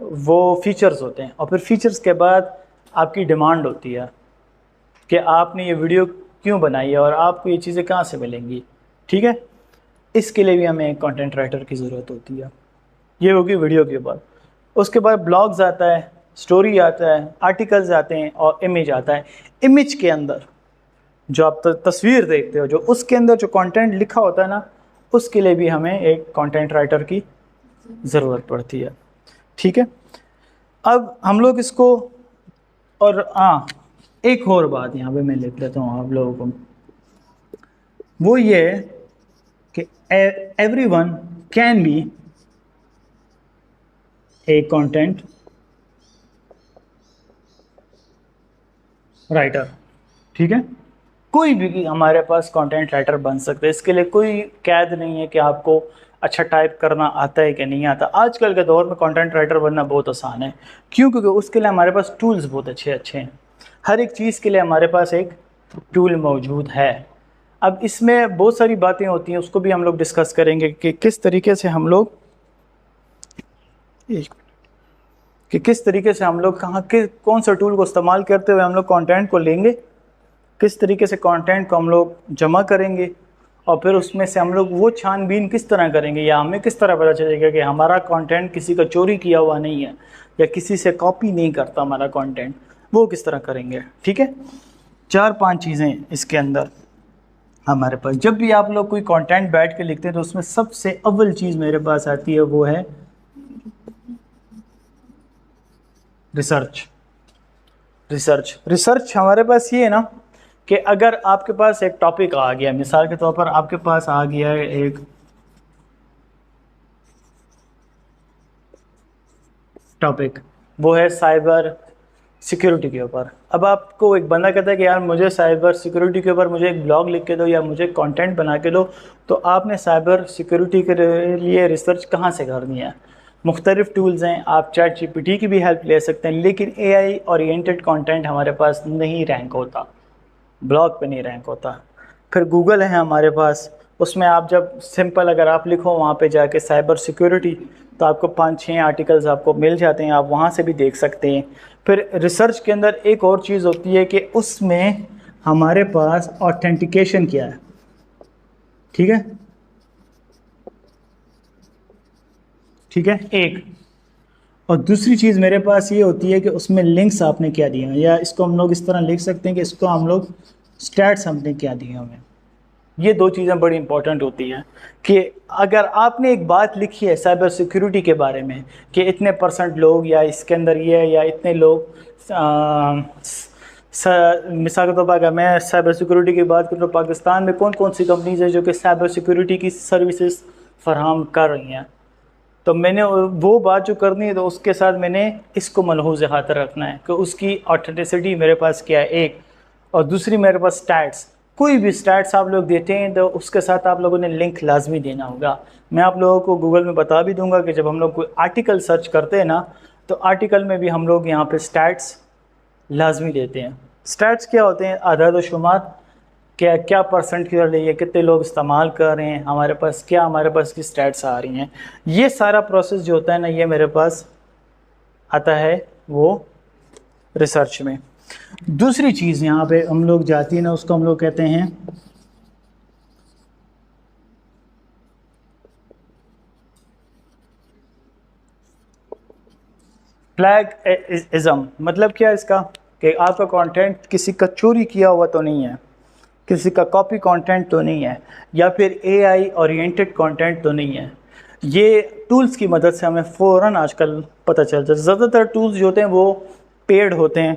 وہ فیچرز ہوتے ہیں، اور پھر فیچرز کے بعد آپ کی ڈیمانڈ ہوتی ہے کہ آپ نے یہ ویڈیو کیوں بنائی ہے اور آپ کو یہ چیزیں کہاں سے ملیں گی. ٹھیک ہے، اس کے لیے بھی ہمیں کانٹینٹ رائٹر کی ضرورت ہوتی ہے. یہ ہوگی ویڈیو کے بعد. اس کے بعد بلاگز آتا ہے، سٹوری آتا ہے، آرٹیکلز آتے ہیں، اور امیج آتا ہے. امیج کے اندر جو آپ تصویر دیکھتے ہو، جو اس کے اندر جو کانٹینٹ لکھا ہوتا ہے نا، اس کے لیے بھی ہمیں ایک کانٹینٹ رائٹر کی ضرورت پڑتی ہے. ٹھیک ہے، اب ہم لوگ اس کو، اور ایک اور بات یہاں پہ میں لکھ لیتا ہوں آپ لوگوں کو، وہ یہ ہے کہ everyone can be a content writer. ٹھیک ہے، کوئی بھی ہمارے پاس کانٹینٹ رائٹر بن سکتا ہے. اس کے لیے کوئی قید نہیں ہے کہ آپ کو اچھا ٹائپ کرنا آتا ہے کہ نہیں آتا. آج کل کے دور میں کانٹینٹ رائٹر بننا بہت آسان ہے. کیوں؟ کیونکہ اس کے لیے ہمارے پاس ٹولز بہت اچھے ہیں. ہر ایک چیز کے لیے ہمارے پاس ایک ٹول موجود ہے. اب اس میں بہت ساری باتیں ہوتی ہیں، اس کو بھی ہم لوگ ڈسکس کریں گے کہ کس طریقے سے ہم لوگ کہاں کون سا ٹول کو استعمال کرتے ہوئے ہم لوگ کانٹینٹ کو لیں گے، کس طریقے سے کانٹینٹ کو ہم لوگ جمع کریں گے، اور پھر اس میں سے ہم لوگ وہ چھان بین کس طرح کریں گے، یا ہمیں کس طرح پتہ چلے گا کہ ہمارا کانٹینٹ کسی کا چوری کیا ہوا نہیں ہے یا کسی سے کاپی نہیں کرتا ہمارا کانٹینٹ، وہ کس طرح کریں گے. ٹھیک ہے، 4-5 چیزیں اس کے اندر ہمارے پاس. جب بھی آپ لوگ کوئی کانٹینٹ بیٹھ کے لکھتے ہیں تو اس میں سب سے اول چیز میرے پاس آتی ہے، وہ ہے ریسرچ ہمارے پاس یہ ہے نا کہ اگر آپ کے پاس ایک ٹاپک آ گیا، مثال کے طور پر آپ کے پاس آ گیا ہے ایک ٹاپک، وہ ہے سائبر سیکیورٹی کے اوپر. اب آپ کو ایک بندہ کہتا ہے کہ یار مجھے سائبر سیکیورٹی کے اوپر مجھے ایک بلاگ لکھ کے دو یا مجھے کانٹینٹ بنا کے دو، تو آپ نے سائبر سیکیورٹی کے لیے ریسرچ کہاں سے کرنی ہے؟ مختلف ٹولز ہیں، آپ چیٹ جی پی ٹی کی بھی ہیلپ لے سکتے ہیں، لیکن اے آئی اورینٹڈ کانٹینٹ ہمارے پاس نہیں رینک ہوتا، بلاگ پہ نہیں رینک ہوتا. پھر گوگل ہے ہمارے پاس، اس میں آپ جب سمپل اگر آپ لکھو وہاں پہ جا کے سائبر سیکیورٹی، تو آپ کو 5-6 آرٹیکلز آپ کو مل جاتے ہیں، آپ وہاں سے بھی دیکھ سکتے ہیں. پھر ریسرچ کے اندر ایک اور چیز ہوتی ہے کہ اس میں ہمارے پاس آتھینٹیکیشن کیا ہے. ٹھیک ہے ایک، اور دوسری چیز میرے پاس یہ ہوتی ہے کہ اس میں لنکس آپ نے کیا دیے ہیں، یا اس کو ہم لوگ اس طرح لکھ سکتے ہیں کہ اس کو ہم لوگ سٹیٹس ہم نے کیا دیے ہمیں. یہ 2 چیزیں بڑی امپورٹنٹ ہوتی ہیں کہ اگر آپ نے ایک بات لکھی ہے سائبر سیکیورٹی کے بارے میں کہ اتنے % لوگ، یا اس کے اندر یہ ہے، یا اتنے لوگ، مثال کے طور پر اگر میں سائبر سیکیورٹی کی بات کروں تو پاکستان میں کون سی کمپنیز ہیں جو کہ سائبر سیکیورٹی کی سروسز فراہم کر رہی ہیں، تو میں نے وہ بات جو کرنی ہے تو اس کے ساتھ میں نے اس کو ملحوظ خاطر رکھنا ہے کہ اس کی آتھینٹسٹی میرے پاس کیا ہے ایک، اور دوسری میرے پاس سٹیٹس. کوئی بھی سٹیٹس آپ لوگ دیتے ہیں تو اس کے ساتھ آپ لوگوں نے لنک لازمی دینا ہوگا. میں آپ لوگوں کو گوگل میں بتا بھی دوں گا کہ جب ہم لوگ کوئی آرٹیکل سرچ کرتے ہیں نا، تو آرٹیکل میں بھی ہم لوگ یہاں پہ سٹیٹس لازمی دیتے ہیں. سٹیٹس کیا ہوتے ہیں؟ اعداد و شمار، کیا % کی لیے کتنے لوگ استعمال کر رہے ہیں، ہمارے پاس کی سٹیٹس آ رہی ہیں. یہ سارا پروسیس جو ہوتا ہے نا، یہ میرے پاس آتا ہے وہ ریسرچ میں. دوسری چیز یہاں پہ ہم لوگ جاتی ہے نا، اس کو ہم لوگ کہتے ہیں پلیگرزم. مطلب کیا اس کا؟ کہ آپ کا کانٹینٹ کسی کا چوری کیا ہوا تو نہیں ہے، کسی کا کاپی کانٹینٹ تو نہیں ہے، یا پھر اے آئی اورینٹڈ کانٹینٹ تو نہیں ہے. یہ ٹولز کی مدد سے ہمیں فوراً آج کل پتہ چلتا ہے. زیادہ تر ٹولز جو ہوتے ہیں وہ پیڈ ہوتے ہیں.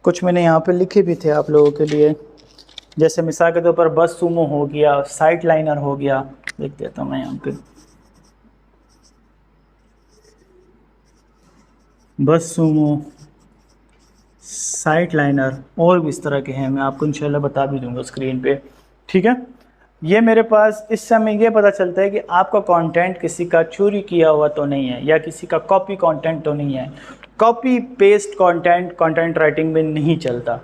کچھ میں نے یہاں پہ لکھے بھی تھے آپ لوگوں کے لیے، جیسے مثال کے طور پر بس سومو ہو گیا، سائٹ لائنر ہو گیا. لکھ دیتا ہوں میں یہاں پہ بس سومو، سائٹ لائنر، اور بھی اس طرح کے ہیں، میں آپ کو انشاءاللہ بتا بھی دوں گا اسکرین پہ. ٹھیک ہے، یہ میرے پاس اس سے ہمیں یہ پتہ چلتا ہے کہ آپ کا کانٹینٹ کسی کا چوری کیا ہوا تو نہیں ہے، یا کسی کا کاپی کانٹینٹ تو نہیں ہے. کاپی پیسٹ کانٹینٹ رائٹنگ میں نہیں چلتا.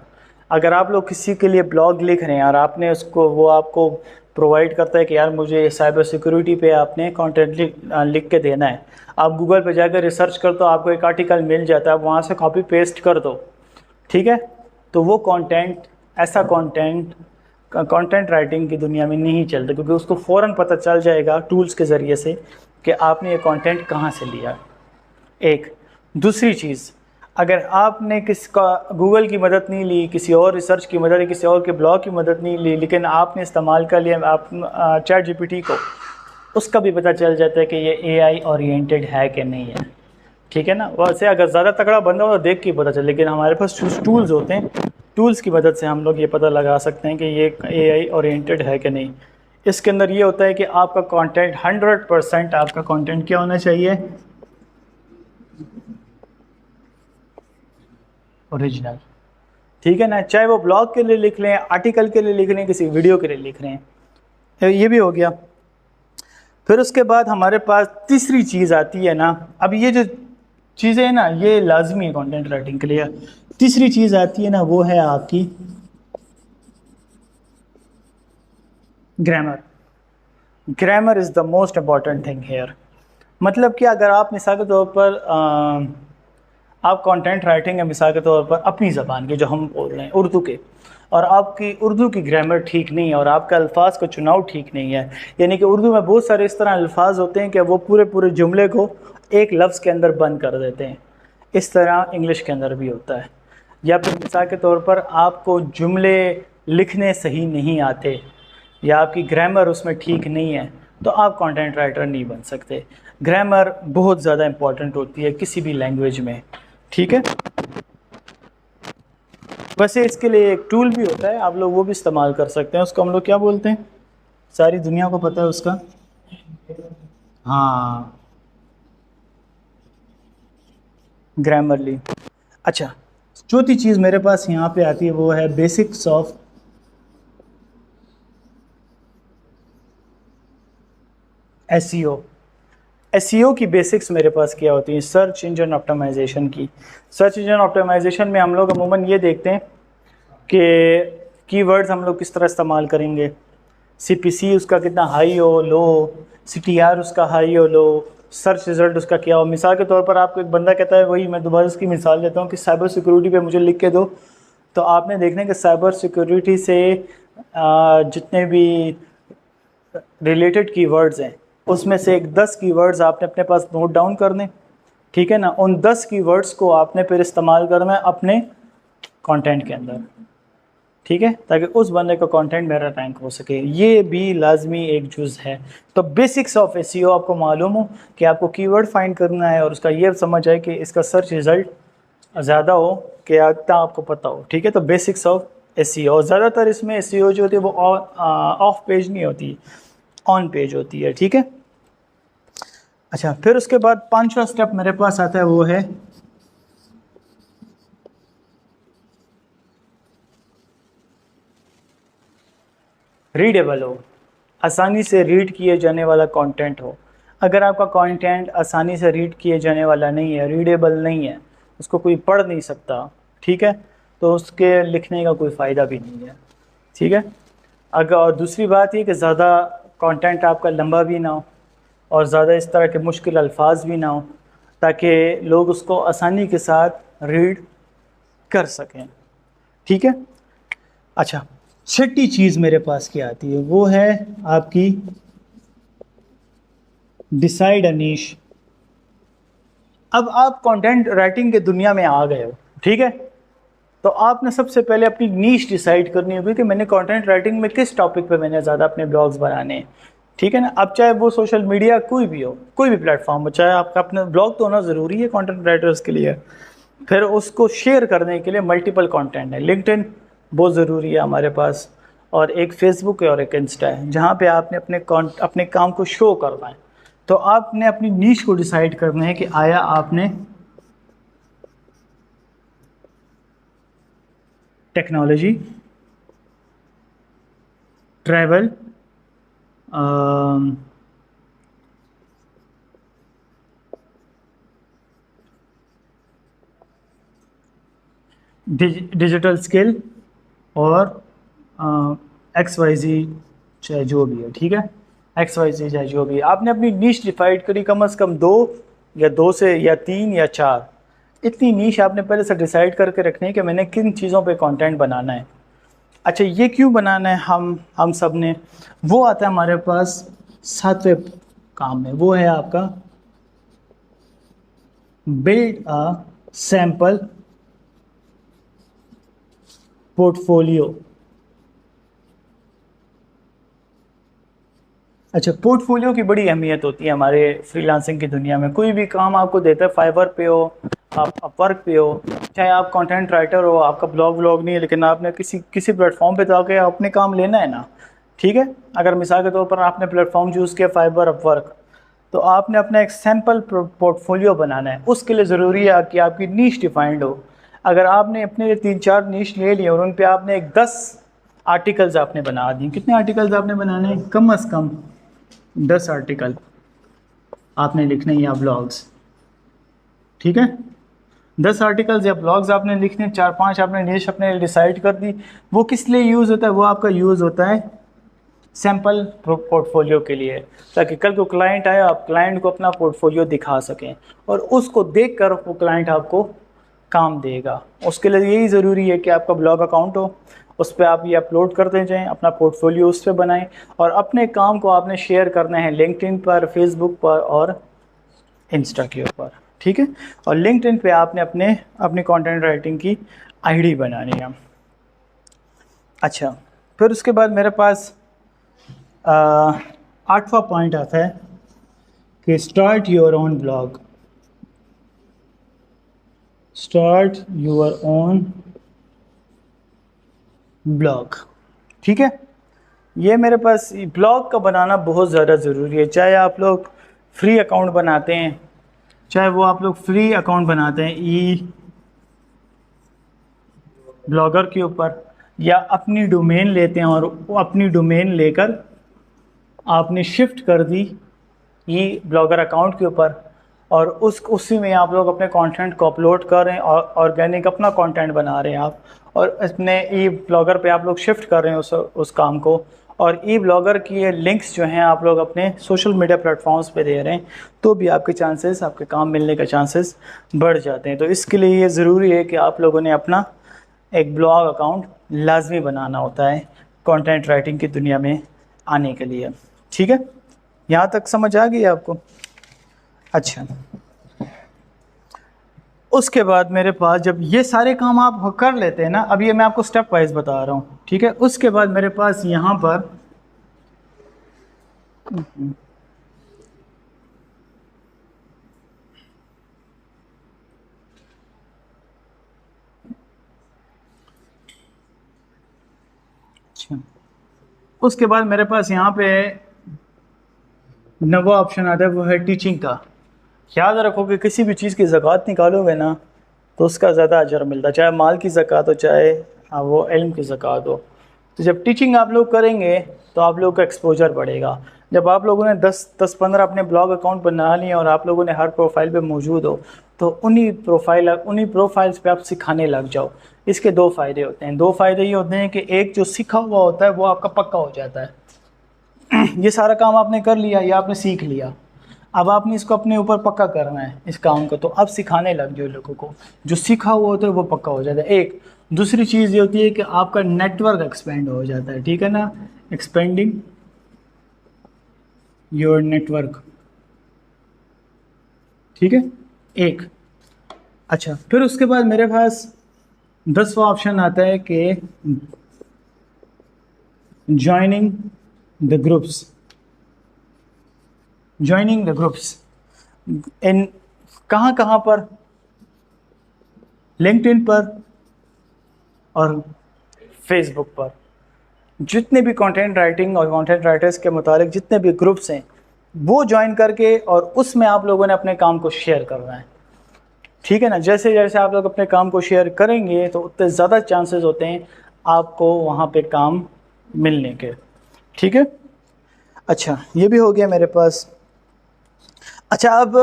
اگر آپ لوگ کسی کے لیے بلاگ لکھ رہے ہیں اور آپ نے اس کو، وہ آپ کو پرووائڈ کرتا ہے کہ یار مجھے سائبر سیکورٹی پہ آپ نے کانٹینٹ لکھ کے دینا ہے. آپ گوگل پہ جا کر ریسرچ کر تو آپ کو ایک آرٹیکل مل جاتا ہے, آپ وہاں سے کاپی پیسٹ کر دو, ٹھیک ہے. تو وہ کانٹینٹ, ایسا کانٹینٹ رائٹنگ کی دنیا میں نہیں چلتا, کیونکہ اس کو فوراً پتہ چل جائے گا ٹولز کے ذریعے سے کہ آپ نے یہ کانٹینٹ کہاں سے لیا. ایک دوسری چیز, اگر آپ نے کس کا گوگل کی مدد نہیں لی, کسی اور ریسرچ کی مدد, کسی اور کے بلاگ کی مدد نہیں لی, لیکن آپ نے استعمال کر لیا آپ چیٹ جی پی ٹی کو, اس کا بھی پتہ چل جاتا ہے کہ یہ اے آئی اورینٹیڈ ہے کہ نہیں ہے, ٹھیک ہے نا. ویسے اگر زیادہ تگڑا بندہ ہو تو دیکھ کے پتہ چلے, لیکن ہمارے پاس ٹولز ہوتے ہیں, ٹولز کی مدد سے ہم لوگ یہ پتہ لگا سکتے ہیں کہ یہ اے آئی اورینٹیڈ ہے کہ نہیں. اس کے اندر یہ ہوتا ہے کہ آپ کا کانٹینٹ 100% آپ کا کانٹینٹ کیا ہونا چاہیے, اوریجنل, ٹھیک ہے نا. چاہے وہ بلاگ کے لیے لکھ لیں, آرٹیکل کے لیے لکھ لیں, کسی ویڈیو کے لیے لکھ رہے ہیں, یہ بھی ہو گیا. پھر اس کے بعد ہمارے پاس تیسری چیز آتی ہے نا, اب یہ جو چیزیں ہیں نا یہ لازمی ہے کانٹینٹ رائٹنگ کے لیے. تیسری چیز آتی ہے نا وہ ہے آپ کی grammar. Grammar is the most important thing here. مطلب کہ اگر آپ مثال کے طور پر آپ کانٹینٹ رائٹنگ ہے مثال کے طور پر اپنی زبان کے جو ہم بول رہے ہیں اردو کے, اور آپ کی اردو کی گرامر ٹھیک نہیں ہے اور آپ کا الفاظ کا چناؤ ٹھیک نہیں ہے, یعنی کہ اردو میں بہت سارے اس طرح الفاظ ہوتے ہیں کہ وہ پورے جملے کو ایک لفظ کے اندر بند کر دیتے ہیں, اس طرح انگلش کے اندر بھی ہوتا ہے. یا پھر مثال کے طور پر آپ کو جملے لکھنے صحیح نہیں آتے یا آپ کی گرامر اس میں ٹھیک نہیں ہے تو آپ کانٹینٹ رائٹر نہیں بن سکتے. گرامر بہت زیادہ امپورٹنٹ ہوتی ہے کسی بھی لینگویج میں, ٹھیک ہے. ویسے اس کے لیے ایک ٹول بھی ہوتا ہے, آپ لوگ وہ بھی استعمال کر سکتے ہیں, اس کو ہم لوگ کیا بولتے ہیں, ساری دنیا کو پتہ ہے اس کا, ہاں گرامرلی. اچھا, چوتھی چیز میرے پاس یہاں پہ آتی ہے وہ ہے basics of S E O. S E O کی بیسکس میرے پاس کیا ہوتی ہیں, سرچ انجن آپٹیمائزیشن کی. سرچ انجن آپٹیمائزیشن میں ہم لوگ عموماً یہ دیکھتے ہیں کہ کی ورڈز ہم لوگ کس طرح استعمال کریں گے, سی پی سی اس کا کتنا ہائی ہو لو, سی ٹی آر اس کا ہائی ہو لو, سرچ رزلٹ اس کا کیا ہو. مثال کے طور پر آپ کو ایک بندہ کہتا ہے, وہی میں دوبارہ اس کی مثال دیتا ہوں کہ سائبر سیکورٹی پہ مجھے لکھ کے دو, تو آپ نے دیکھنا کہ سائبر سیکورٹی سے جتنے بھی ریلیٹڈ کی ورڈز ہیں اس میں سے ایک 10 کی ورڈز آپ نے اپنے پاس نوٹ ڈاؤن کرنے, ٹھیک ہے نا. ان 10 کی ورڈز کو آپ نے پھر استعمال کرنا ہے اپنے کانٹینٹ کے اندر, ٹھیک ہے, تاکہ اس بندے کا کانٹینٹ میرا رینک ہو سکے. یہ بھی لازمی ایک جز ہے. تو بیسکس آف ایس ای او آپ کو معلوم ہو کہ آپ کو کی ورڈ فائنڈ کرنا ہے اور اس کا یہ سمجھ آئے کہ اس کا سرچ رزلٹ زیادہ ہو کہ اتنا آپ کو پتہ ہو, ٹھیک ہے. تو بیسکس آف ایس ای او, زیادہ تر اس میں ایس ای او جو ہوتی ہے وہ آف پیج نہیں ہوتی, آن پیج ہوتی ہے, ٹھیک ہے. اچھا, پھر اس کے بعد پانچواں سٹیپ میرے پاس آتا ہے وہ ہے ریڈیبل ہو, آسانی سے ریڈ کیے جانے والا کانٹینٹ ہو. اگر آپ کا کانٹینٹ آسانی سے ریڈ کیے جانے والا نہیں ہے, ریڈیبل نہیں ہے, اس کو کوئی پڑھ نہیں سکتا, ٹھیک ہے, تو اس کے لکھنے کا کوئی فائدہ بھی نہیں ہے, ٹھیک ہے. اگر اور دوسری بات یہ کہ زیادہ کانٹینٹ آپ کا لمبا بھی نہ ہو اور زیادہ اس طرح کے مشکل الفاظ بھی نہ ہوں, تاکہ لوگ اس کو آسانی کے ساتھ ریڈ کر سکیں, ٹھیک ہے. اچھا, چھٹی چیز میرے پاس کیا آتی ہے وہ ہے آپ کی ڈیسائیڈ اے نیش. اب آپ کانٹینٹ رائٹنگ کے دنیا میں آ گئے ہو, ٹھیک ہے, تو آپ نے سب سے پہلے اپنی نیش ڈیسائیڈ کرنی ہوگی کہ میں نے کانٹینٹ رائٹنگ میں کس ٹاپک پہ میں نے زیادہ اپنے بلاگز بنانے ہیں, ٹھیک ہے نا. اب چاہے وہ سوشل میڈیا کوئی بھی ہو, کوئی بھی پلیٹ فارم ہو, چاہے آپ کا اپنا بلاگ تو ہونا ضروری ہے کانٹینٹ رائٹرز کے لیے, پھر اس کو شیئر کرنے کے لیے ملٹیپل کانٹینٹ ہے. لنکڈ ان بہت ضروری ہے ہمارے پاس, اور ایک فیس بک ہے اور ایک انسٹا ہے, جہاں پہ آپ نے اپنے کام کو شو کرنا ہے. تو آپ نے اپنی نیش کو ڈیسائیڈ کرنا ہے کہ آیا آپ نے ٹیکنالوجی, ٹریول, ڈیجیٹل اسکل اور ایکس وائی زی چاہے جو بھی ہے، ٹھیک ہے، ایکس وائی زیڈ چاہے جو بھی ہے. آپ نے اپنی نیش ڈیفائڈ کری کم از کم 2 یا 2 سے یا 3 یا 4. اتنی نیش آپ نے پہلے سے ڈیسائیڈ کر کے رکھنی ہے کہ میں نے کن چیزوں پہ کانٹینٹ بنانا ہے. اچھا یہ کیوں بنانا ہے ہم سب نے، وہ آتا ہے ہمارے پاس 7ویں کام میں، وہ ہے آپ کا build a sample port folio. اچھا پورٹ فولیو کی بڑی اہمیت ہوتی ہے ہمارے فری لانسنگ کی دنیا میں. کوئی بھی کام آپ کو دیتا ہے، فائبر پہ ہو، آپ اپ ورک پہ ہو، چاہے آپ کانٹینٹ رائٹر ہو، آپ کا بلاگ نہیں ہے لیکن آپ نے کسی پلیٹ فارم پہ جا کے اپنے کام لینا ہے نا، ٹھیک ہے. اگر مثال کے طور پر آپ نے پلیٹ فارم چوز کیا فائبر اپ ورک، تو آپ نے اپنا ایک سیمپل پورٹ فولیو بنانا ہے. اس کے لیے ضروری ہے کہ آپ کی نیش ڈیفائنڈ ہو. اگر آپ نے اپنے لیے 3-4 نیش لے لیے اور ان پہ آپ نے ایک 10 آرٹیکلز آپ نے بنا دیے. کتنے آرٹیکلز آپ نے بنانے ہیں؟ کم از کم 10 آرٹیکل آپ نے لکھنے یا بلاگز، ٹھیک ہے. 10 آرٹیکلز یا بلاگز آپ نے لکھنے، 4-5 آپ نے نیش اپنے ڈیسائیڈ کر دی. وہ کس لیے یوز ہوتا ہے؟ وہ آپ کا یوز ہوتا ہے سیمپل پورٹ فولیو کے لیے، تاکہ کل کو کلائنٹ آئے آپ کلائنٹ کو اپنا پورٹ فولیو دکھا سکیں اور اس کو دیکھ کر وہ کلائنٹ آپ کو کام دے گا. اس کے لیے یہی ضروری ہے کہ آپ کا بلاگ اکاؤنٹ ہو، اس پہ آپ یہ اپلوڈ کرتے جائیں، اپنا پورٹ فولیو اس پہ بنائیں، اور اپنے کام کو آپ نے شیئر کرنا ہے لنکڈ پر، فیس بک پر اور انسٹا کے اوپر، ٹھیک ہے. اور لنکڈ پہ آپ نے اپنے کانٹینٹ رائٹنگ کی آئی ڈی بنانی ہے. اچھا پھر اس کے بعد میرے پاس 8واں پوائنٹ آتا ہے کہ start your own blog. Start your own blog, ٹھیک ہے. یہ میرے پاس بلاگ کا بنانا بہت زیادہ ضروری ہے. چاہے آپ لوگ فری اکاؤنٹ بناتے ہیں، چاہے وہ آپ لوگ فری اکاؤنٹ بناتے ہیں ای بلاگر کے اوپر، یا اپنی ڈومین لیتے ہیں اور وہ اپنی ڈومین لے کر آپ نے شفٹ کر دی ای بلاگر اکاؤنٹ کے اوپر، اور اسی میں آپ لوگ اپنے کانٹینٹ کو اپلوڈ کر رہے ہیں اور آرگینک اپنا کانٹینٹ بنا رہے ہیں آپ، اور اپنے ای بلاگر پہ آپ لوگ شفٹ کر رہے ہیں اس کام کو. اور ای بلاگر کی یہ لنکس جو ہیں آپ لوگ اپنے سوشل میڈیا پلیٹ فارمز پہ دے رہے ہیں، تو بھی آپ کے کام ملنے کے چانسز بڑھ جاتے ہیں. تو اس کے لیے یہ ضروری ہے کہ آپ لوگوں نے اپنا ایک بلاگ اکاؤنٹ لازمی بنانا ہوتا ہے کانٹینٹ رائٹنگ کی دنیا میں آنے کے لیے، ٹھیک ہے. یہاں تک سمجھ آ گئی آپ کو؟ اچھا اس کے بعد میرے پاس جب یہ سارے کام آپ کر لیتے ہیں نا، اب یہ میں آپ کو سٹیپ وائز بتا رہا ہوں، ٹھیک ہے. اس کے بعد میرے پاس یہاں پر اس کے بعد میرے پاس یہاں پہ نوا آپشن آتا ہے، وہ ہے ٹیچنگ کا. یاد رکھو کہ کسی بھی چیز کی زکوٰۃ نکالو گے نا تو اس کا زیادہ اجر ملتا ہے، چاہے مال کی زکوٰۃ ہو چاہے وہ علم کی زکوٰۃ ہو. تو جب ٹیچنگ آپ لوگ کریں گے تو آپ لوگوں کا ایکسپوجر بڑھے گا. جب آپ لوگوں نے 10-15 اپنے بلاگ اکاؤنٹ بنا لیے اور آپ لوگوں نے ہر پروفائل پہ موجود ہو، تو انہی پروفائلز پہ آپ سکھانے لگ جاؤ. اس کے 2 فائدے ہوتے ہیں. 2 فائدے یہ ہوتے ہیں کہ ایک جو سیکھا ہوا ہوتا ہے وہ آپ کا پکا ہو جاتا ہے. یہ سارا کام آپ نے کر لیا یا آپ نے سیکھ لیا، اب آپ نے اس کو اپنے اوپر پکا کرنا ہے اس کام کو، تو اب سکھانے لگ جاؤ لوگوں کو. جو سیکھا ہوا ہوتا ہے وہ پکا ہو جاتا ہے. ایک دوسری چیز یہ ہوتی ہے کہ آپ کا نیٹ ورک ایکسپینڈ ہو جاتا ہے، ٹھیک ہے نا. ایکسپینڈنگ یور نیٹ ورک، ٹھیک ہے. ایک اچھا پھر اس کے بعد میرے پاس 10واں آپشن آتا ہے کہ joining the groups. Joining the groups in کہاں پر؟ لنکڈ ان پر اور فیس بک پر. جتنے بھی کانٹینٹ رائٹنگ اور کانٹینٹ رائٹرز کے متعلق جتنے بھی گروپس ہیں وہ جوائن کر کے، اور اس میں آپ لوگوں نے اپنے کام کو شیئر کرنا ہے، ٹھیک ہے نا. جیسے جیسے آپ لوگ اپنے کام کو شیئر کریں گے تو اتنے زیادہ چانسز ہوتے ہیں آپ کو وہاں پہ کام ملنے کے، ٹھیک ہے. اچھا یہ بھی ہو گیا میرے پاس. اچھا اب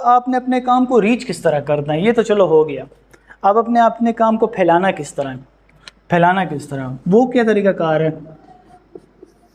آپ نے اپنے کام کو ریچ کس طرح کرنا ہے، یہ تو چلو ہو گیا. اب اپنے کام کو پھیلانا کس طرح، وہ کیا طریقہ کار ہے.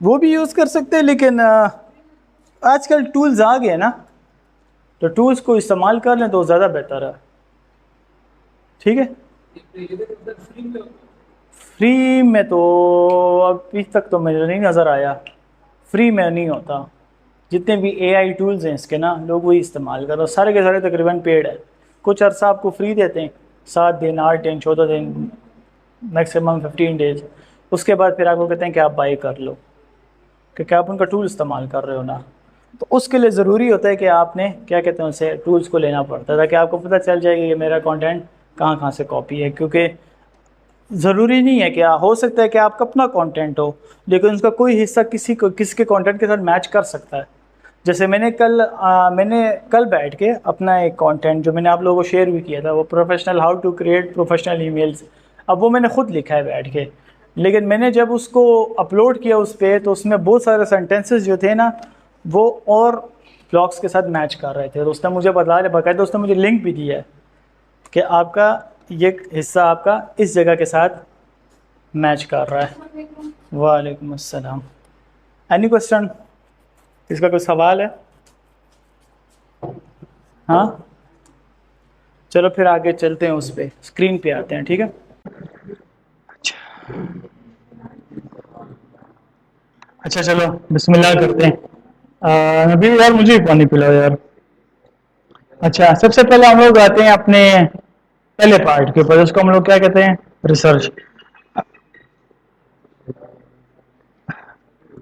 وہ بھی یوز کر سکتے ہیں، لیکن آج کل ٹولز آ گئے نا، تو ٹولز کو استعمال کر لیں تو زیادہ بہتر ہے. ٹھیک ہے. فری میں تو ابھی تک تو مجھے نہیں نظر آیا، فری میں نہیں ہوتا. جتنے بھی اے آئی ٹولز ہیں اس کے نا، لوگ وہی استعمال کر رہے ہیں، سارے کے سارے تقریباً پیڈ ہے. کچھ عرصہ آپ کو فری دیتے ہیں، 7 دن 8 دن 14 دن، میکسیمم 15 ڈیز. اس کے بعد پھر آپ کو کہتے ہیں کہ آپ بائی کر لو، کیونکہ آپ ان کا ٹول استعمال کر رہے ہو نا. تو اس کے لیے ضروری ہوتا ہے کہ آپ نے کیا کہتے ہیں اسے، ٹولز کو لینا پڑتا ہے، تاکہ آپ کو پتہ چل جائے کہ یہ میرا کانٹینٹ کہاں کہاں سے کاپی ہے. کیونکہ ضروری نہیں ہے کہ ہو سکتا ہے کہ آپ کا اپنا کانٹینٹ ہو، لیکن اس کا کوئی حصہ کسی کے کانٹینٹ کے ساتھ میچ کر سکتا ہے. جیسے میں نے کل بیٹھ کے اپنا ایک کانٹینٹ جو میں نے آپ لوگوں کو شیئر بھی کیا تھا، وہ professional how to create professional emails. اب وہ میں نے خود لکھا ہے بیٹھ کے، لیکن میں نے جب اس کو اپلوڈ کیا اس پہ، تو اس میں بہت سارے سینٹینسز جو تھے نا، وہ اور بلاگس کے ساتھ میچ کر رہے تھے. تو اس نے مجھے بتا دیا، باقاعدہ اس نے مجھے لنک بھی دیا ہے کہ آپ کا یہ حصہ آپ کا اس جگہ کے ساتھ میچ کر رہا ہے. وعلیکم السلام. Any question? اس کا کوئی سوال ہے؟ ہاں چلو پھر آگے چلتے ہیں، اس پہ اسکرین پہ آتے ہیں. ٹھیک ہے. اچھا چلو بسم اللہ کرتے ہیں. نبی یار مجھے بھی پانی پلاؤ یار. اچھا سب سے پہلے ہم لوگ آتے ہیں اپنے پہلے پارٹ کے اوپر، اس کو ہم لوگ کیا کہتے ہیں؟ ریسرچ.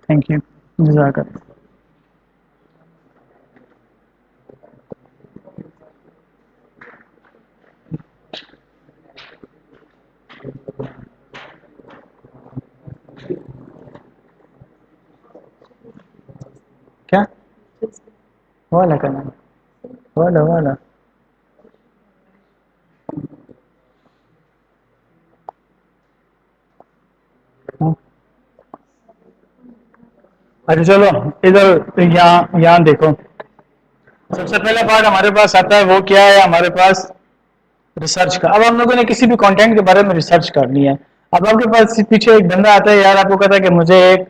تھینک یو، جزاک اللہ. کیا والا کرنا والا اچھا چلو ادھر یہاں دیکھو. سب سے پہلا پارٹ ہمارے پاس آتا ہے، وہ کیا ہے ہمارے پاس؟ ریسرچ کا. اب ہم لوگوں نے کسی بھی کانٹینٹ کے بارے میں ریسرچ کرنی ہے. اب آپ کے پاس پیچھے ایک بندہ آتا ہے، یار آپ کو کہتا ہے کہ مجھے ایک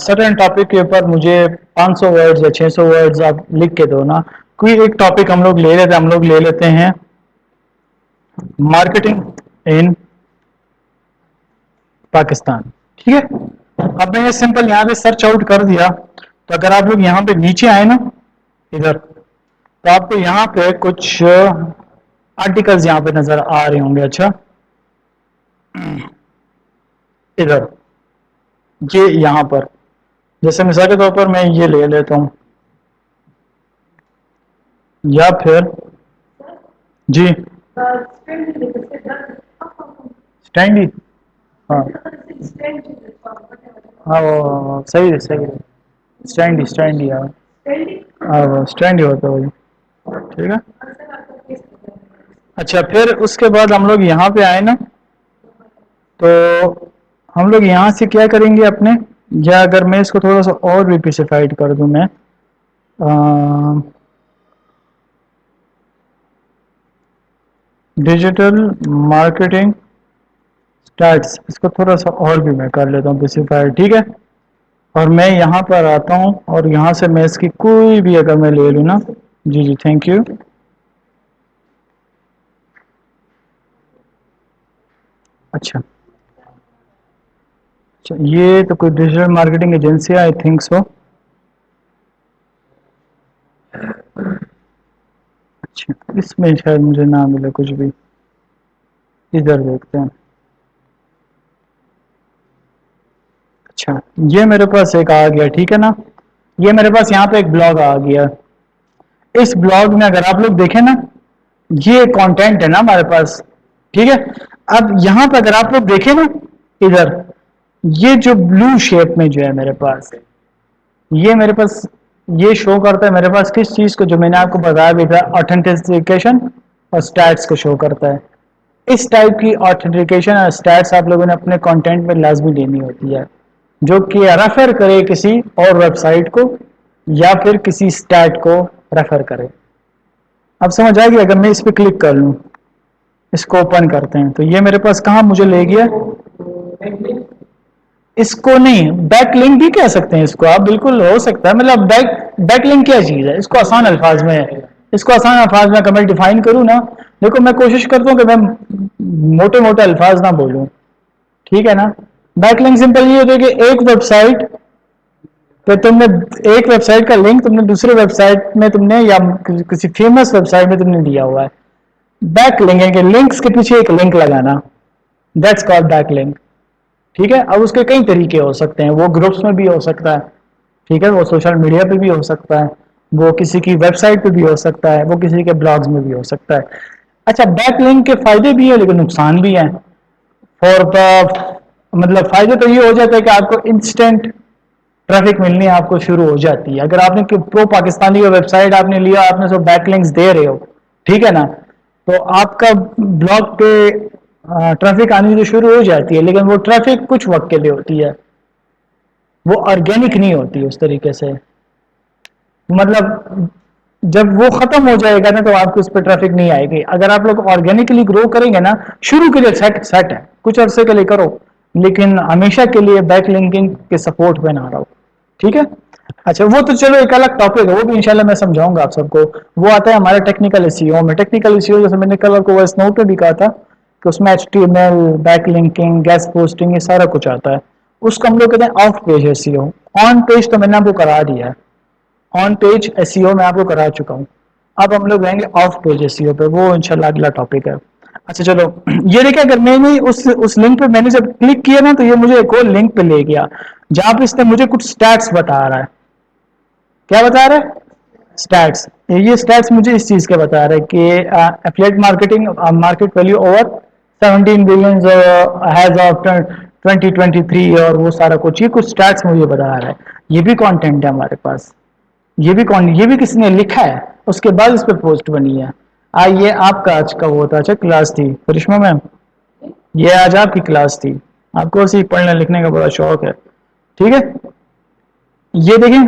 سرٹن ٹاپک کے اوپر مجھے 500 ورڈز یا 600 ورڈز آپ لکھ کے دو نا. کوئی ایک ٹاپک ہم لوگ لے لیتے ہیں مارکیٹنگ ان پاکستان. ٹھیک ہے. اب میں نے سمپل یہاں پہ سرچ آؤٹ کر دیا. تو اگر آپ لوگ یہاں پہ نیچے آئے نا ادھر، تو آپ کو یہاں پہ کچھ آرٹیکلز یہاں پہ نظر آ رہے ہوں گے. اچھا ادھر یہ یہاں پر، جیسے مثال کے طور پر میں یہ لے لیتا ہوں، یا پھر جی اسٹینڈی. ہاں ہاں وہ صحیح ہے اسٹینڈی ہاں وہ اسٹینڈی ہوتا ہے وہی. ٹھیک ہے. اچھا پھر اس کے بعد ہم لوگ یہاں پہ آئے نا، تو ہم لوگ یہاں سے کیا کریں گے اپنے، یا اگر میں اس کو تھوڑا سا اور بھی اسپیسیفائڈ کر دوں، میں ڈیجیٹل مارکیٹنگ اسٹارٹس، اس کو تھوڑا سا اور بھی میں کر لیتا ہوں اسپیسیفائڈ. ٹھیک ہے. اور میں یہاں پر آتا ہوں، اور یہاں سے میں اس کی کوئی بھی اگر میں لے لوں نا، جی تھینک یو. اچھا یہ تو کوئی ڈیجیٹل مارکیٹنگ ایجنسی ہے، آئی تھنک سو. اچھا اس میں شاید مجھے نہ ملے کچھ بھی. ادھر دیکھتے ہیں. اچھا یہ میرے پاس ایک آ گیا. ٹھیک ہے نا. یہ میرے پاس یہاں پہ ایک بلاگ آ گیا. اس بلاگ میں اگر آپ لوگ دیکھیں نا، یہ کانٹینٹ ہے نا ہمارے پاس. ٹھیک ہے. اب یہاں پہ اگر آپ لوگ دیکھیں نا ادھر، یہ جو بلو شیپ میں جو ہے میرے پاس، یہ میرے پاس یہ شو کرتا ہے میرے پاس کس چیز کو، جو میں نے آپ کو بتایا بھی تھا، آتھینٹیکیشن اور اسٹیٹس کو شو کرتا ہے. اس ٹائپ کی آتھینٹیکیشن اور اسٹیٹس آپ لوگوں نے اپنے کانٹینٹ میں لازمی دینی ہوتی ہے، جو کہ ریفر کرے کسی اور ویب سائٹ کو، یا پھر کسی اسٹیٹ کو ریفر کرے. اب سمجھ آئے گی. اگر میں اس پہ کلک کر لوں، اس کو اوپن کرتے ہیں، تو یہ میرے پاس کہاں مجھے لے گیا؟ اس کو نہیں بیک لنک بھی کہہ سکتے ہیں اس کو آپ, بالکل ہو سکتا ہے. مطلب بیک لنک کیا چیز ہے, اس کو آسان الفاظ میں میں ڈیفائن کروں نا. دیکھو میں کوشش کرتا ہوں کہ میں موٹے موٹے الفاظ نہ بولوں, ٹھیک ہے نا. بیک لنک سمپل یہ ہوتا ہے کہ ایک ویب سائٹ تو تم نے ایک ویب سائٹ کا لنک تم نے دوسرے ویب سائٹ میں تم نے یا کسی فیمس ویب سائٹ میں تم نے دیا ہوا ہے. بیک لنک ہے کہ لنکس کے پیچھے ایک لنک لگانا, دیٹس کالڈ بیک لنک. ٹھیک ہے. اب اس کے کئی طریقے ہو سکتے ہیں, وہ گروپس میں بھی ہو سکتا ہے, ٹھیک ہے, وہ سوشل میڈیا پہ بھی ہو سکتا ہے, وہ کسی کی ویب سائٹ پہ بھی ہو سکتا ہے, وہ کسی کے بلاگز میں بھی ہو سکتا ہے. اچھا بیک لنک کے فائدے بھی ہیں لیکن نقصان بھی ہیں. فور دا مطلب فائدے تو یہ ہو جاتا ہے کہ آپ کو انسٹنٹ ٹریفک ملنی آپ کو شروع ہو جاتی ہے. اگر آپ نے پرو پاکستانی کا ویب سائٹ آپ نے لیا, آپ نے سب بیک لنکس دے رہے ہو, ٹھیک ہے نا, تو آپ کا بلاگ پہ ٹریفک آنی تو شروع ہو جاتی ہے, لیکن وہ ٹریفک کچھ وقت کے لیے ہوتی ہے, وہ آرگینک نہیں ہوتی اس طریقے سے. مطلب جب وہ ختم ہو جائے گا نا تو آپ کو اس پہ ٹریفک نہیں آئے گی. اگر آپ لوگ آرگینکلی گرو کریں گے نا, شروع کے لیے سیٹ ہے, کچھ عرصے کے لیے کرو, لیکن ہمیشہ کے لیے بیک لنکنگ کے سپورٹ پہ نہ رہو, ٹھیک ہے. اچھا وہ تو چلو ایک الگ ٹاپک ہے, وہ بھی انشاءاللہ میں سمجھاؤں گا آپ سب کو. وہ آتا ہے ہمارے ٹیکنیکل ایس ای او میں. ٹیکنیکل ایس ای او جیسے میں نے کل آپ کو وائس نوٹ پہ بھی کہا تھا کہ اس میں H T M L, back linking, guest posting, یہ سارا کچھ آتا ہے. اس کو ہم لوگ کہتے ہیں of page S E O. On page تو میں نے آپ کو کرا دیا ہے, آن پیج ایس ای او میں آپ کو کرا چکا ہوں. اب ہم لوگ رہیں گے آف پیج ایس ای او پہ, وہ انشاءاللہ اگلا ٹاپک ہے. اچھا چلو یہ دیکھیں, اگر میں نے اس لنک پہ میں نے جب کلک کیا نا تو یہ مجھے ایک اور لنک پہ لے گیا جہاں پہ اس نے مجھے کچھ سٹیٹس بتا رہا ہے. کیا بتا رہا ہے؟ سٹیٹس. یہ سٹیٹس مجھے اس چیز کے بتا رہا ہے کہ affiliate marketing market value over 17 billion has of 2023 اور وہ سارا کچھ, یہ کچھ سٹیٹس مجھے بتا رہا ہے. یہ بھی کانٹینٹ ہے ہمارے پاس, یہ بھی کسی نے لکھا ہے, اس کے بعد اس پہ پوسٹ بنی ہے. آئیے آپ کا آج کا وہ تھا, اچھا کلاس تھی کرشمہ میم, یہ آج آپ کی کلاس تھی, آپ کو اسی پڑھنے لکھنے کا بڑا شوق ہے, ٹھیک ہے. یہ دیکھیں,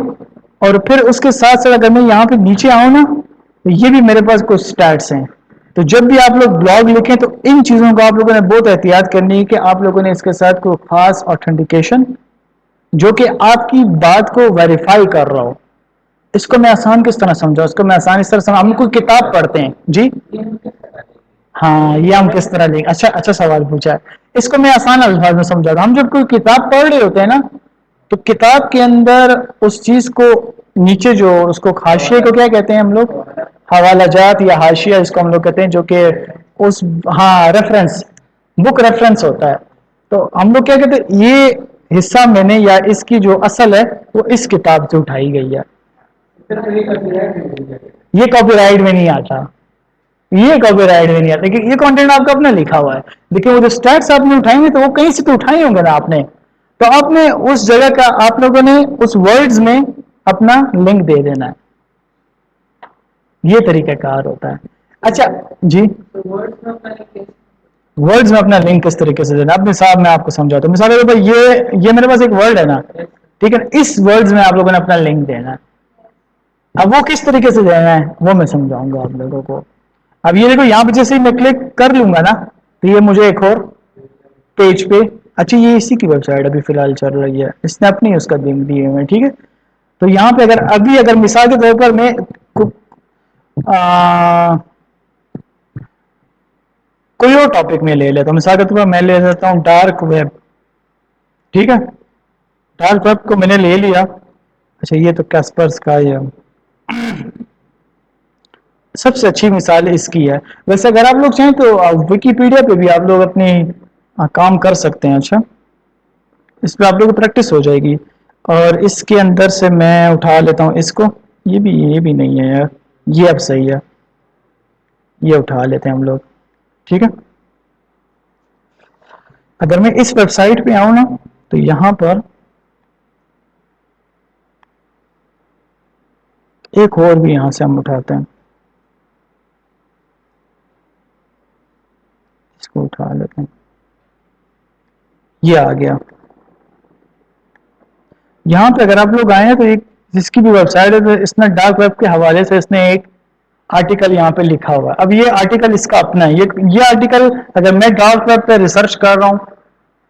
اور پھر اس کے ساتھ ساتھ اگر میں یہاں پہ نیچے آؤں نا تو یہ بھی میرے پاس کچھ سٹیٹس ہیں. تو جب بھی آپ لوگ بلاگ لکھیں تو ان چیزوں کو آپ لوگوں نے بہت احتیاط کرنی ہے کہ آپ لوگوں نے اس کے ساتھ کوئی خاص آتھینٹیکیشن جو کہ آپ کی بات کو ویریفائی کر رہا ہو. اس کو میں آسان کس طرح سمجھا, اس کو میں آسان اس طرح سمجھا, ہم کوئی کتاب پڑھتے ہیں جی, ہاں یہ ہم کس طرح لیں. اچھا سوال پوچھا ہے, اس کو میں آسان الفاظ میں سمجھا تھا. ہم جب کوئی کتاب پڑھ رہے ہوتے ہیں نا تو کتاب کے اندر اس چیز کو نیچے جو اس کو حاشیے کو کیا کہتے ہیں ہم لوگ, حوالہ جات یا حاشیہ اس کو ہم لوگ کہتے ہیں, جو کہ اس ریفرنس بک ریفرنس ہوتا ہے. تو ہم لوگ کیا کہتے ہیں, یہ حصہ میں نے یا اس کی جو اصل ہے وہ اس کتاب سے اٹھائی گئی ہے. یہ کاپی رائٹ میں نہیں آتا, یہ کاپی رائٹ میں نہیں آتا کہ یہ کانٹینٹ آپ کا اپنا لکھا ہوا ہے. لیکن وہ جو سٹیٹس آپ نے اٹھائیں گے تو وہ کہیں سے تو اٹھائے ہوں گے نا آپ نے, تو آپ نے اس جگہ کا آپ لوگوں نے اس ورڈز میں اپنا لنک دے دینا ہے. یہ طریقہ کار ہوتا ہے. اچھا جی, ورڈز میں اپنا لنک کس طریقے سے دینا. اب مثال میں آپ کو سمجھاتا ہوں. مثال کے یہ میرے پاس ایک ورڈ ہے نا, ٹھیک ہے, اس ورڈز میں آپ لوگوں نے اپنا لنک دینا ہے. اب وہ کس طریقے سے دینا ہے وہ میں سمجھاؤں گا آپ لوگوں کو. اب یہ دیکھو یہاں پہ جیسے ہی میں کلک کر لوں گا نا تو یہ مجھے ایک اور پیج پہ, اچھا یہ اسی کی ویب سائٹ ابھی فی الحال چل رہی ہے, اس نے اپنی اس کا لنک دیے ہوئے, ٹھیک ہے. تو یہاں پہ اگر مثال کے طور پر میں کوئی اور ٹاپک میں لے لیتا ہوں, مثال کے طور پر میں لے لیتا ہوں ڈارک ویب, ٹھیک ہے. ڈارک ویب کو میں نے لے لیا. اچھا یہ تو کیسپرس کا ہی ہے, سب سے اچھی مثال اس کی ہے. ویسے اگر آپ لوگ چاہیں تو ویکیپیڈیا پہ بھی آپ لوگ اپنی کام کر سکتے ہیں. اچھا اس پہ آپ لوگ کو پریکٹس ہو جائے گی. اور اس کے اندر سے میں اٹھا لیتا ہوں اس کو, یہ بھی نہیں ہے یار, یہ اب صحیح ہے, یہ اٹھا لیتے ہیں ہم لوگ, ٹھیک ہے. اگر میں اس ویب سائٹ پہ آؤں نا تو یہاں پر ایک اور بھی یہاں سے ہم اٹھاتے ہیں, اس کو اٹھا لیتے ہیں, یہ آ گیا. یہاں پہ اگر آپ لوگ آئے ہیں تو ایک جس کی بھی ویب سائٹ ہے تو اس نے ڈارک ویب کے حوالے سے اس نے ایک آرٹیکل یہاں پہ لکھا ہوا ہے. اب یہ آرٹیکل اس کا اپنا ہے, یہ آرٹیکل اگر میں ڈارک ویب پہ ریسرچ کر رہا ہوں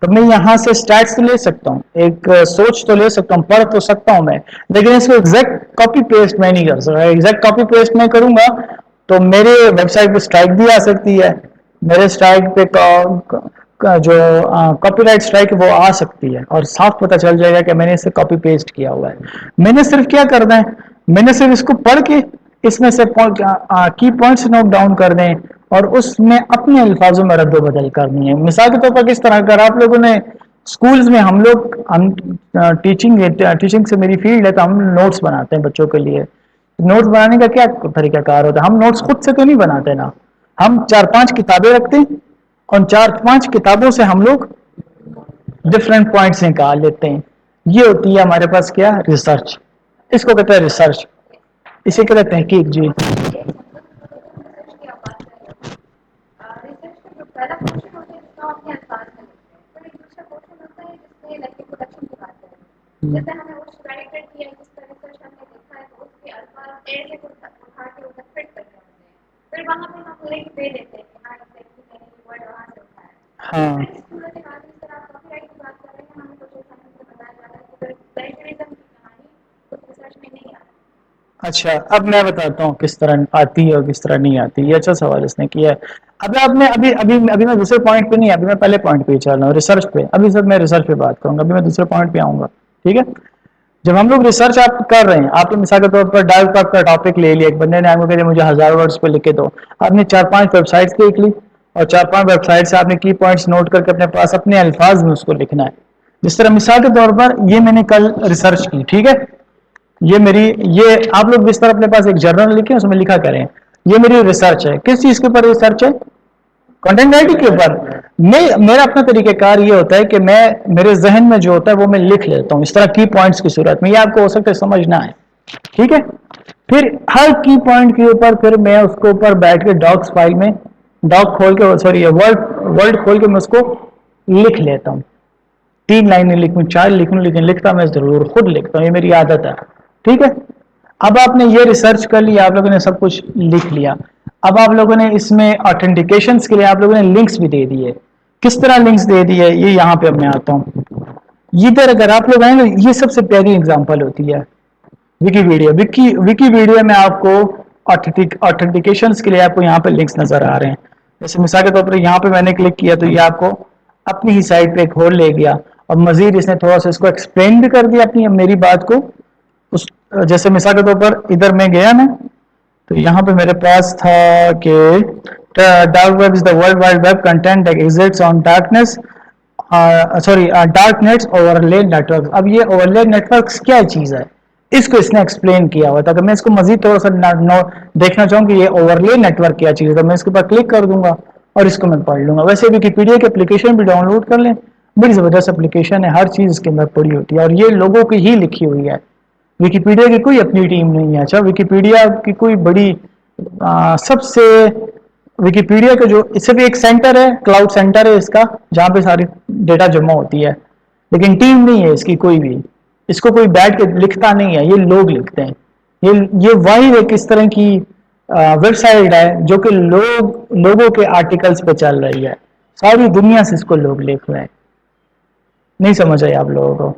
تو میں یہاں سے اسٹیٹس تو لے سکتا ہوں, ایک سوچ تو لے سکتا ہوں, پڑھ تو سکتا ہوں میں, لیکن اس کو ایگزیکٹ کاپی پیسٹ میں نہیں کر سکتا. ایگزیکٹ کاپی پیسٹ میں کروں گا تو میرے ویب سائٹ پہ اسٹرائک بھی آ سکتی ہے, میرے اسٹرائک پہ جو کاپی رائٹ اسٹرائک وہ آ سکتی ہے, اور صاف پتہ چل جائے گا کہ میں نے اسے کاپی پیسٹ کیا ہوا ہے. میں نے صرف کیا کرنا ہے, میں نے صرف اس کو پڑھ کے اس میں سے کی پوائنٹس نوٹ ڈاؤن کر دیں اور اس میں اپنے الفاظوں میں رد و بدل کرنی ہے. مثال کے طور پر کس طرح, اگر آپ لوگوں نے اسکولز میں ہم ٹیچنگ سے میری فیلڈ ہے, تو ہم نوٹس بناتے ہیں بچوں کے لیے. نوٹس بنانے کا کیا طریقہ کار ہوتا ہے, ہم نوٹس خود سے تو نہیں بناتے نا, ہم 4-5 کتابیں رکھتے ہیں, اور 4-5 کتابوں سے ہم لوگ ڈفرینٹ پوائنٹس نکال لیتے ہیں. یہ ہوتی ہے ہمارے پاس کیا, ریسرچ. اس کو کہتے ہیں ریسرچ, اسے کہتے ہیں تحقیق. جی ریسرچ کا جو پہلا پورشن ہوتا ہے جس کو آپ نے الفاظ میں لکھتے ہیں, تو ایک دوسرا پورشن ہوتا ہے جس میں لائک پروڈکشن کی بات کریں. جیسے ہمیں وہ رائٹر کیا جس کا ریسرچ ہم نے لکھا ہے, تو اس کے الفاظ ایسے اٹھا کے ادھر فٹ کرنے ہوتے ہیں, پھر وہاں پہ ہم لنک دے دیتے ہیں کہ ہاں ایگزیکٹلی میں نے یہ ورڈ وہاں سے اٹھایا ہے. ہاں پھر اس صورت حال میں سر آپ کاپی رائٹ کی بات کر رہے ہیں, ہمیں کچھ ایسا ہم کو بتایا جاتا ہے کہ پھر پلیجرزم کی کہانی اس ریسرچ میں نہیں آتی. اچھا, اب میں بتاتا ہوں کس طرح آتی ہے اور کس طرح نہیں آتی. یہ اچھا سوال اس نے کیا ہے. ابھی میں دوسرے پوائنٹ پہ نہیں, ابھی میں پہلے پوائنٹ پہ ہی چل رہا ہوں, ریسرچ پہ. ابھی سر میں ریسرچ پہ بات کروں گا, ابھی میں دوسرے پوائنٹ پہ آؤں گا. ٹھیک ہے, جب ہم لوگ ریسرچ آپ کر رہے ہیں, آپ نے مثال کے طور پر ڈائل آپ کا ٹاپک لے لیا, ایک بندے نے آپ کو کہا مجھے 1000 ورڈز پہ لکھ کے دو, آپ نے 4-5 ویب سائٹس دیکھ لی, اور 4-5 ویب سائٹ سے آپ نے کی پوائنٹس نوٹ کر کے اپنے پاس اپنے الفاظ میں اس کو لکھنا ہے. جس طرح مثال کے طور پر یہ میں نے کل ریسرچ کی, ٹھیک ہے, یہ آپ لوگ جس طرح اپنے پاس ایک جرنل لکھیں اس میں لکھا کریں یہ میری ریسرچ ہے. کس چیز کے اوپر ریسرچ ہے؟ کنٹینٹ رائٹنگ کے اوپر. میرا اپنا طریقہ کار یہ ہوتا ہے کہ میں میرے ذہن میں جو ہوتا ہے وہ میں لکھ لیتا ہوں اس طرح کی پوائنٹس کی صورت میں, یہ آپ کو ہو سکتا ہے سمجھ نہ آئے. ٹھیک ہے, پھر ہر کی پوائنٹ کے اوپر پھر میں اس کے اوپر بیٹھ کے ڈاکس فائل میں ڈاک کھول کے, سوری ورڈ کھول کے میں اس کو لکھ لیتا ہوں. 3 لائنیں لکھوں, 4 لکھوں, لیکن لکھتا میں ضرور خود لکھتا ہوں, یہ میری عادت ہے. ٹھیک ہے, اب آپ نے یہ ریسرچ کر لیا, آپ لوگوں نے سب کچھ لکھ لیا. اب آپ لوگوں نے اس میں آتھینٹیکیشنز کے لیے آپ لوگوں نے لنکس بھی دے دیے. کس طرح لنکس دے دیے, یہ یہاں پہ اب میں آتا ہوں. ادھر اگر آپ لوگ آئیں گے, یہ سب سے پیاری اگزامپل ہوتی ہے ویکیپیڈیا. ویکیپیڈیا میں آپ کو آتھینٹیکیشنز کے لیے آپ کو یہاں پہ لنکس نظر آ رہے ہیں. جیسے مثال کے طور پر یہاں پہ میں نے کلک کیا تو یہ آپ کو اپنی ہی سائٹ پہ کھول لے گیا, اور مزید اس نے تھوڑا سا اس کو ایکسپلین بھی کر دیا اپنی میری بات کو. جیسے مثال کے طور پر ادھر میں گیا نا, تو یہاں پہ میرے پاس تھا کہ dark web is the world wide web content that exists on darkness, dark nets overlay network. اب یہ اوور لے نیٹورکس کیا چیز ہے, اس کو اس نے ایکسپلین کیا ہوا تھا. اگر میں اس کو مزید تھوڑا سا دیکھنا چاہوں کہ یہ اوور لے نیٹورک کیا چیز ہے, تو میں اس کے اوپر کلک کر دوں گا اور اس کو میں پڑھ لوں گا. ویسے ویکیپیڈیا کی اپلیکیشن بھی ڈاؤن لوڈ کر لیں, بڑی زبردست اپلیکیشن ہے, ہر چیز اس کے اندر پڑی ہوتی ہے, اور یہ لوگوں کی ہی لکھی ہوئی ہے. ویکیپیڈیا کی کوئی اپنی ٹیم نہیں ہے. اچھا, ویکیپیڈیا کی کوئی بڑی سب سے ویکیپیڈیا کا جو اس سے بھی ایک سینٹر ہے, کلاؤڈ سینٹر ہے اس کا, جہاں پہ ساری ڈیٹا جمع ہوتی ہے, لیکن ٹیم نہیں ہے اس کی کوئی بھی. اس کو کوئی بیٹھ کے لکھتا نہیں ہے, یہ لوگ لکھتے ہیں. یہ واحد ایک اس طرح کی ویب سائٹ ہے جو کہ لوگوں کے آرٹیکلز پہ چل رہی ہے. ساری دنیا سے اس کو لوگ لکھ رہے ہیں. نہیں سمجھ آئی آپ لوگوں کو؟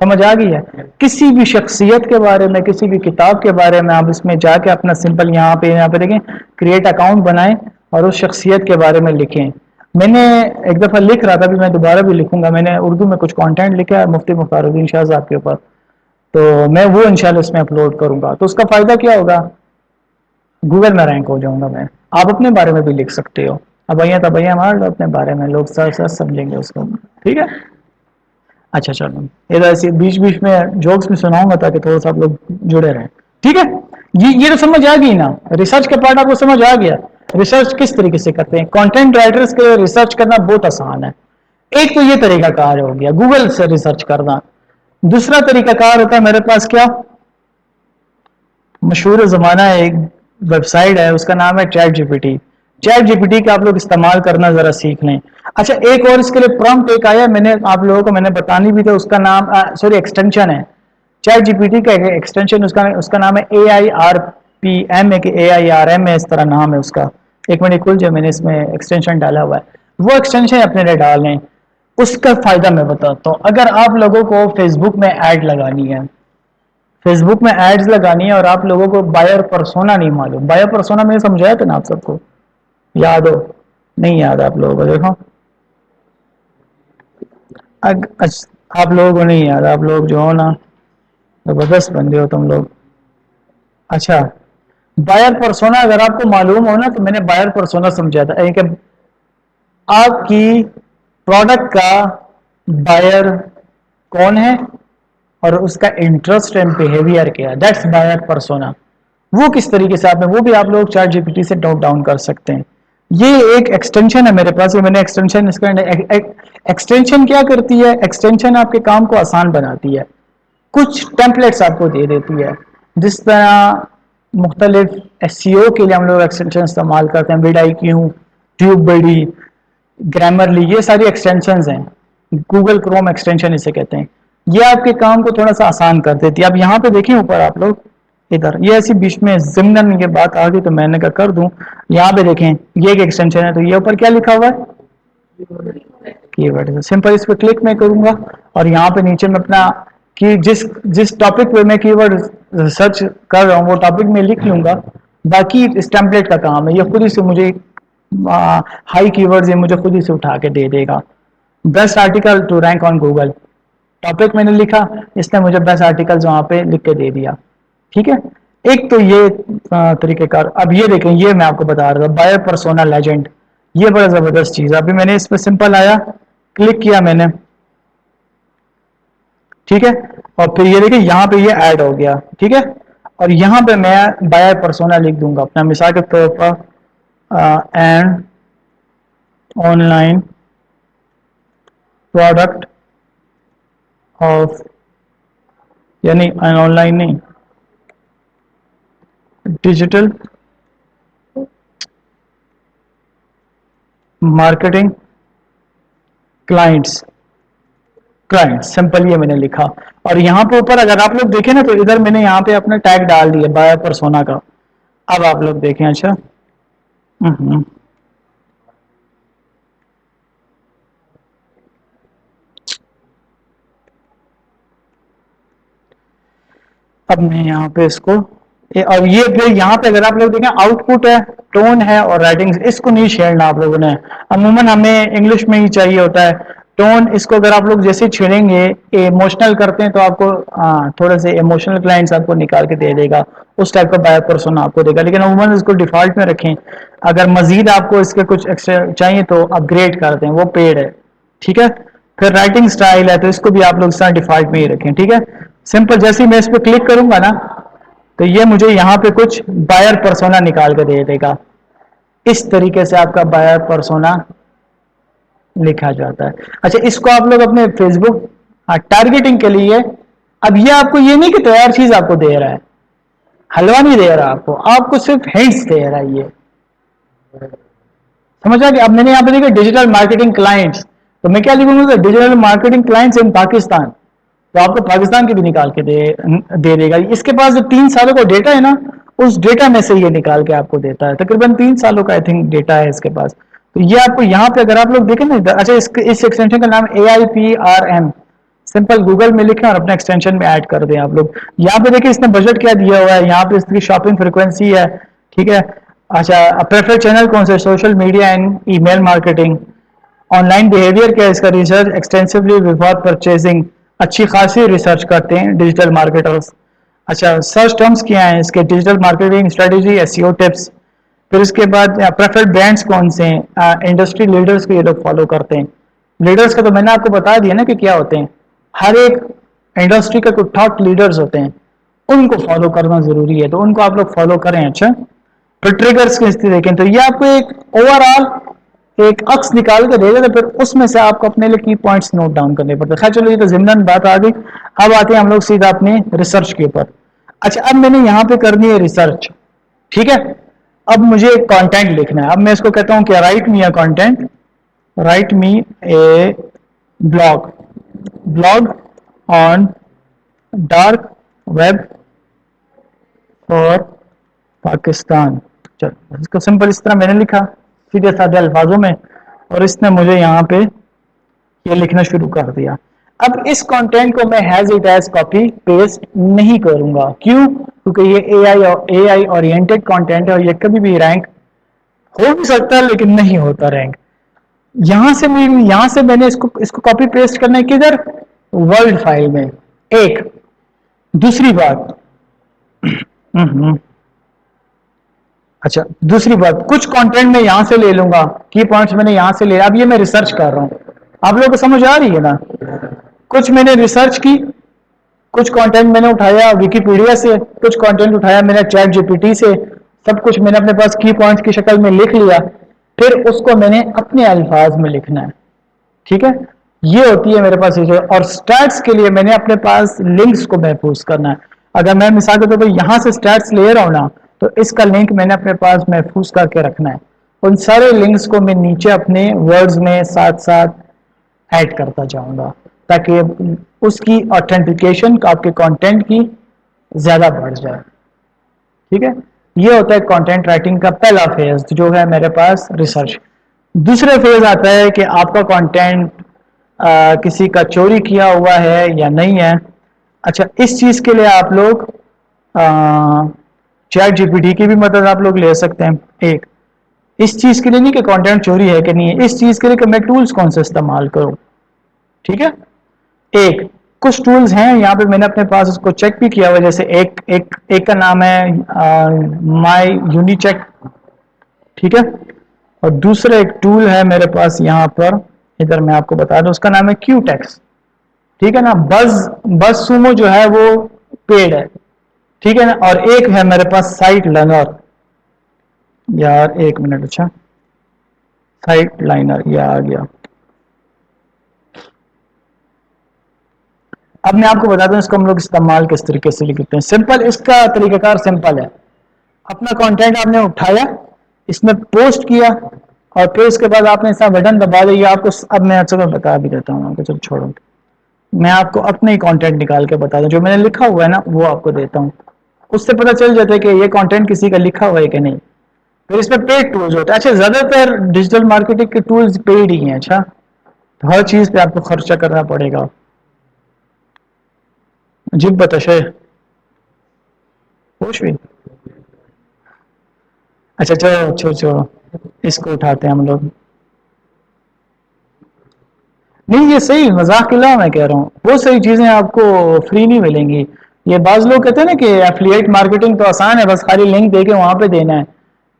سمجھ آ گئی ہے؟ کسی بھی شخصیت کے بارے میں, کسی بھی کتاب کے بارے میں آپ اس میں جا کے اپنا سمپل یہاں پہ دیکھیں, کریٹ اکاؤنٹ بنائیں اور اس شخصیت کے بارے میں لکھیں. میں نے ایک دفعہ لکھ رہا تھا, ابھی میں دوبارہ بھی لکھوں گا. میں نے اردو میں کچھ کانٹینٹ لکھا ہے مفتی مختار الدین شاہ صاحب کے اوپر, تو میں وہ انشاءاللہ اس میں اپلوڈ کروں گا. تو اس کا فائدہ کیا ہوگا, گوگل میں رینک ہو جاؤں گا میں. آپ اپنے بارے میں بھی لکھ سکتے ہو. اب تبیاں مار لو اپنے بارے میں, لوگ سر سمجھیں گے اس کو. ٹھیک ہے, اچھا چلو, ایسے بیچ بیچ میں جوکس بھی سناؤں گا تاکہ تھوڑا سا آپ لوگ جڑے رہیں. ٹھیک ہے, یہ تو سمجھ آ گئی نا, ریسرچ کا پارٹ آپ کو سمجھ آ گیا. ریسرچ کس طریقے سے کرتے ہیں, کنٹینٹ رائٹرز کے ریسرچ کرنا بہت آسان ہے. ایک تو یہ طریقہ کار ہو گیا گوگل سے ریسرچ کرنا. دوسرا طریقہ کار ہوتا ہے میرے پاس کیا, مشہور زمانہ ہے, ایک ویب سائٹ ہے, اس کا نام ہے ChatGPT. ChatGPT کا آپ لوگ استعمال کرنا ذرا سیکھ لیں. اچھا, ایک اور اس کے لیے پرامپٹ ایک آیا, میں نے آپ لوگوں کو میں نے بتانی بھی تھا, اس کا نام سوری ایکسٹینشن ہے. چیٹ جی پی ٹی کا ایکسٹینشن اس کا نام ہے AIRPM, ہے کہ AIRM ہے, اس طرح نام ہے اس کا. ایک منٹ کھل جائے, میں نے اس میں ایکسٹینشن ڈالا ہوا ہے, وہ ایکسٹینشن اپنے لیے ڈال لیں. اس کا فائدہ میں بتاتا ہوں. اگر آپ لوگوں کو فیس بک میں ایڈ لگانی ہے، فیس بک میں ایڈز لگانی ہے، اور آپ لوگوں کو بائر پرسونا نہیں معلوم، بائر پرسونا میں نے سمجھایا تھا نا آپ سب کو، یاد ہو نہیں یاد آپ لوگوں کو؟ دیکھو آپ لوگوں کو نہیں یاد، آپ لوگ جو ہو نا زبردست بندے ہو تم لوگ. اچھا بائر پرسونا اگر آپ کو معلوم ہو نا، تو میں نے بائر پرسونا سمجھا تھا کہ آپ کی پروڈکٹ کا بائر کون ہے اور اس کا انٹرسٹ اینڈ بیہیویئر کیا ہے، دیٹس بائر پرسونا. وہ کس طریقے سے وہ بھی آپ لوگ چیٹ جی پی ٹی سے نوٹ ڈاؤن کر سکتے ہیں. یہ ایک ایکسٹینشن ہے میرے پاس، میں نے ایکسٹینشن اس کا ایکسٹینشن کیا کرتی ہے، ایکسٹینشن آپ کے کام کو آسان بناتی ہے، کچھ ٹیمپلیٹس آپ کو دے دیتی ہے. جس طرح مختلف ایس سی او کے لیے ہم لوگ ایکسٹینشن استعمال کرتے ہیں، ویڈ آئی کیو، ٹیوب بڑی، گرامرلی، یہ ساری ایکسٹینشنز ہیں. گوگل کروم ایکسٹینشن اسے کہتے ہیں. یہ آپ کے کام کو تھوڑا آسان کر دیتی ہے. اب یہاں پہ دیکھیں اوپر آپ لوگ ادھر، یہ ایسی بیچ میں ضمن یہ بات آ گئی تو میں نے کہا کر دوں. یہاں پہ دیکھیں یہ ایک ایکسٹینشن ہے، تو یہ اوپر کیا لکھا ہوا ہے؟ کی ورڈ. سمپل اس پہ کلک میں کروں گا اور یہاں پہ نیچے میں اپنا کہ جس ٹاپک پہ میں کی ورڈ سرچ کر رہا ہوں وہ ٹاپک میں لکھ لوں گا. باقی اس ٹیمپلیٹ کا کام ہے، یہ خود ہی سے مجھے ہائی کی ورڈز یہ مجھے خود ہی سے اٹھا کے دے دے گا. Best article to rank on Google topic میں نے لکھا، اس نے مجھے بیسٹ آرٹیکلز وہاں پہ لکھ کے دے دیا. ٹھیک ہے، ایک تو یہ طریقہ کار. اب یہ دیکھیں، یہ میں آپ کو بتا رہا تھا بائر پرسونا لیجنڈ، یہ بڑا زبردست چیز ہے. ابھی میں نے اس پہ سمپل آیا، کلک کیا میں نے، ٹھیک ہے، اور پھر یہ دیکھیں یہاں پہ یہ ایڈ ہو گیا. ٹھیک ہے، اور یہاں پہ میں بائر پرسونا لکھ دوں گا اپنا، مثال کے طور پر and online product of, یعنی آن لائن نہیں، ڈیجیٹل مارکیٹنگ کلائنٹس، سمپل یہ میں نے لکھا. اور یہاں پہ اوپر اگر آپ لوگ دیکھیں نا تو ادھر میں نے یہاں پہ اپنا ٹیگ ڈال دیا بائر پرسونا کا. اب آپ لوگ دیکھیں. اچھا اب میں یہاں پہ اس کو، اور یہ پھر یہاں پہ اگر آپ لوگ دیکھیں آؤٹ پٹ ہے، ٹون ہے اور رائٹنگ، اس کو نہیں چھیڑنا آپ لوگوں نے. عموماً ہمیں انگلش میں ہی چاہیے ہوتا ہے ٹون. اس کو اگر آپ لوگ جیسے چھیڑیں گے ایموشنل کرتے ہیں تو آپ کو تھوڑے سے ایموشنل کلائنٹس آپ کو نکال کے دے دے گا، اس ٹائپ کا بائر پرسونا آپ کو دے گا. لیکن عموماً اس کو ڈیفالٹ میں رکھیں. اگر مزید آپ کو اس کے کچھ ایکسٹرا چاہیے تو اپ گریڈ کر دیں، وہ پیڈ ہے. ٹھیک ہے، پھر رائٹنگ سٹائل ہے تو اس کو بھی آپ لوگ اس طرح ڈیفالٹ میں ہی رکھیں. ٹھیک ہے، سمپل. جیسے ہی میں اس پہ کلک کروں گا نا تو یہ مجھے یہاں پہ کچھ بائر پرسونا نکال کے دے دے گا. اس طریقے سے آپ کا بائر پرسونا لکھا جاتا ہے. اچھا اس کو آپ لوگ اپنے فیس بک ٹارگیٹنگ کے لیے، اب یہ آپ کو یہ نہیں کہ تیار چیز آپ کو دے رہا ہے، حلوہ نہیں دے رہا آپ کو صرف ہنٹس دے رہا ہے. یہ سمجھا کہ اب میں نے یہاں پہ دیکھا ڈیجیٹل مارکیٹنگ کلائنٹس، تو میں کیا لکھوں گا؟ Digital marketing clients in Pakistan, تو آپ کو پاکستان کی بھی نکال کے دے دے گا. اس کے پاس جو 3 سالوں کا ڈیٹا ہے نا، اس ڈیٹا میں سے یہ نکال کے آپ کو دیتا ہے. تقریباً 3 سالوں کا آئی تھنک ڈیٹا ہے اس کے پاس. تو یہ آپ کو یہاں پہ اگر آپ لوگ دیکھیں نا، اچھا اس ایکسٹینشن کا نام AIPRM، سمپل گوگل میں لکھیں اور اپنا ایکسٹینشن میں ایڈ کر دیں آپ لوگ. یہاں پہ دیکھیں اس نے بجٹ کیا دیا ہوا ہے، یہاں پہ اس کی شاپنگ فریکوینسی ہے. ٹھیک ہے، اچھا پریفر چینل کون سے؟ Social media and email marketing. Online behaviour کیا ہے اس کا؟ ریسرچ ایکسٹینسولی بفور پرچیزنگ، اچھی خاصی ریسرچ کرتے ہیں ڈیجیٹل مارکیٹرز. اچھا سرچ ٹرمز کیا ہیں اس کے؟ Digital marketing strategy, SEO tips. پھر اس کے بعد پریفرڈ برانڈس کون سے ہیں؟ انڈسٹری لیڈرز کو یہ لوگ فالو کرتے ہیں. لیڈرز کا تو میں نے آپ کو بتا دیا نا کہ کیا ہوتے ہیں. ہر ایک انڈسٹری کا کوئی ٹاپ لیڈرز ہوتے ہیں، ان کو فالو کرنا ضروری ہے، تو ان کو آپ لوگ فالو کریں. اچھا پھر ٹریگرز کی دیکھیں تو یہ آپ کو ایک اوور آل ایک عکس نکال کے دے گا، تو پھر اس میں سے آپ کو اپنے لیے کی پوائنٹس نوٹ ڈاؤن کرنے پڑتے ہیں. خیر چلو یہ تو ضمن بات آ گئی. اب آتے ہیں ہم لوگ سیدھا اپنے ریسرچ کے اوپر. اچھا اب میں نے یہاں پہ کرنی ہے ریسرچ. ٹھیک ہے، اب مجھے ایک کانٹینٹ لکھنا ہے. اب میں اس کو کہتا ہوں کہ right me a content, right me a blog on dark web for Pakistan. چلو اس کو سمپل اس طرح میں نے لکھا سیدھے سادھے الفاظوں میں، اور اس نے مجھے یہاں پہ یہ لکھنا شروع کر دیا. اب اس کانٹینٹ کو میں as it as copy paste نہیں کروں گا. کیوں؟ کیونکہ یہ اے آئی اورینٹیڈ کانٹینٹ ہے اور یہ کبھی بھی رینک ہو بھی سکتا ہے لیکن نہیں ہوتا رینک. یہاں سے میں نے اس کو کاپی پیسٹ کرنا ہے کدھر؟ ورلڈ فائل میں. ایک دوسری بات اچھا دوسری بات, کچھ کانٹینٹ میں یہاں سے لے لوں گا, کی پوائنٹس میں نے یہاں سے لے. اب یہ میں ریسرچ کر رہا ہوں, آپ لوگوں کو سمجھ آ رہی ہے نا؟ کچھ میں نے ریسرچ کی, کچھ کانٹینٹ میں نے اٹھایا ویکیپیڈیا سے, کچھ کانٹینٹ اٹھایا میں نے چیٹ جی پی ٹی سے, سب کچھ میں نے اپنے پاس کی پوائنٹس کی شکل میں لکھ لیا. پھر اس کو میں نے اپنے الفاظ میں لکھنا ہے. ٹھیک ہے, یہ ہوتی ہے میرے پاس. اور سٹیٹس کے لیے میں نے اپنے پاس لنکس کو محفوظ کرنا ہے. اگر میں مثال کے طور پر یہاں سے سٹیٹس لے رہا ہوں نا, تو اس کا لنک میں نے اپنے پاس محفوظ کر کے رکھنا ہے. ان سارے لنکس کو میں نیچے اپنے ورڈز میں ساتھ ساتھ ایڈ کرتا جاؤں گا تاکہ اس کی آتھینٹیکیشن آپ کے کانٹینٹ کی زیادہ بڑھ جائے. ٹھیک ہے, یہ ہوتا ہے کانٹینٹ رائٹنگ کا پہلا فیز جو ہے میرے پاس ریسرچ. دوسرا فیز آتا ہے کہ آپ کا کانٹینٹ کسی کا چوری کیا ہوا ہے یا نہیں ہے. اچھا, اس چیز کے لیے آپ لوگ چیٹ جی پی ٹی کی بھی مدد آپ لوگ لے سکتے ہیں. ایک اس چیز کے لیے نہیں کہ کانٹینٹ چوری ہے کہ نہیں ہے, اس چیز کے لیے کہ میں ٹولز کون سے استعمال کروں. ٹھیک ہے, ایک کچھ ٹولز ہیں یہاں پہ میں نے اپنے پاس اس کو چیک بھی کیا ہوا, جیسے ایک کا نام ہے مائی یونی چیک. ٹھیک ہے, اور دوسرا ایک ٹول ہے میرے پاس یہاں پر, ادھر میں آپ کو بتا دوں, اس کا نام ہے کیو ٹیکس. ٹھیک ہے نا, بز سومو جو ہے وہ پیڈ ہے. ٹھیک ہے نا, اور ایک ہے میرے پاس سائٹ لرنر. یار ایک منٹ, اچھا سائٹ لائنر یہ آ گیا. اب میں آپ کو بتا دوں اس کو ہم لوگ استعمال کس طریقے سے لکھتے ہیں. سمپل, اس کا طریقہ کار سمپل ہے. اپنا کانٹینٹ آپ نے اٹھایا, اس میں پوسٹ کیا, اور پھر اس کے بعد آپ نے ایسا بٹن دبا دیا. آپ کو اب میں چلو بتا بھی دیتا ہوں, آپ کو چلو چھوڑو, میں آپ کو اپنے ہی کانٹینٹ نکال کے بتا دوں, جو میں نے لکھا ہوا ہے نا وہ آپ کو دیتا ہوں. اس سے پتہ چل جاتا ہے کہ یہ کانٹینٹ کسی کا لکھا ہوا ہے کہ نہیں. پھر اس میں پیڈ ٹولز ہوتے ہیں. اچھا, زیادہ تر ڈیجیٹل مارکیٹنگ کے ٹولز پیڈ ہی ہیں. اچھا, تو ہر چیز پہ آپ کو خرچہ کرنا پڑے گا. جی بتاشے خوش بھی. اچھا چلو اس کو اٹھاتے ہیں ہم لوگ. نہیں یہ صحیح مذاق کے علاوہ میں کہہ رہا ہوں, وہ صحیح چیزیں آپ کو فری نہیں ملیں گی. یہ بعض لوگ کہتے ہیں نا کہ ایفلیٹ مارکیٹنگ تو آسان ہے, بس خالی لنک دے کے وہاں پہ دینا ہے.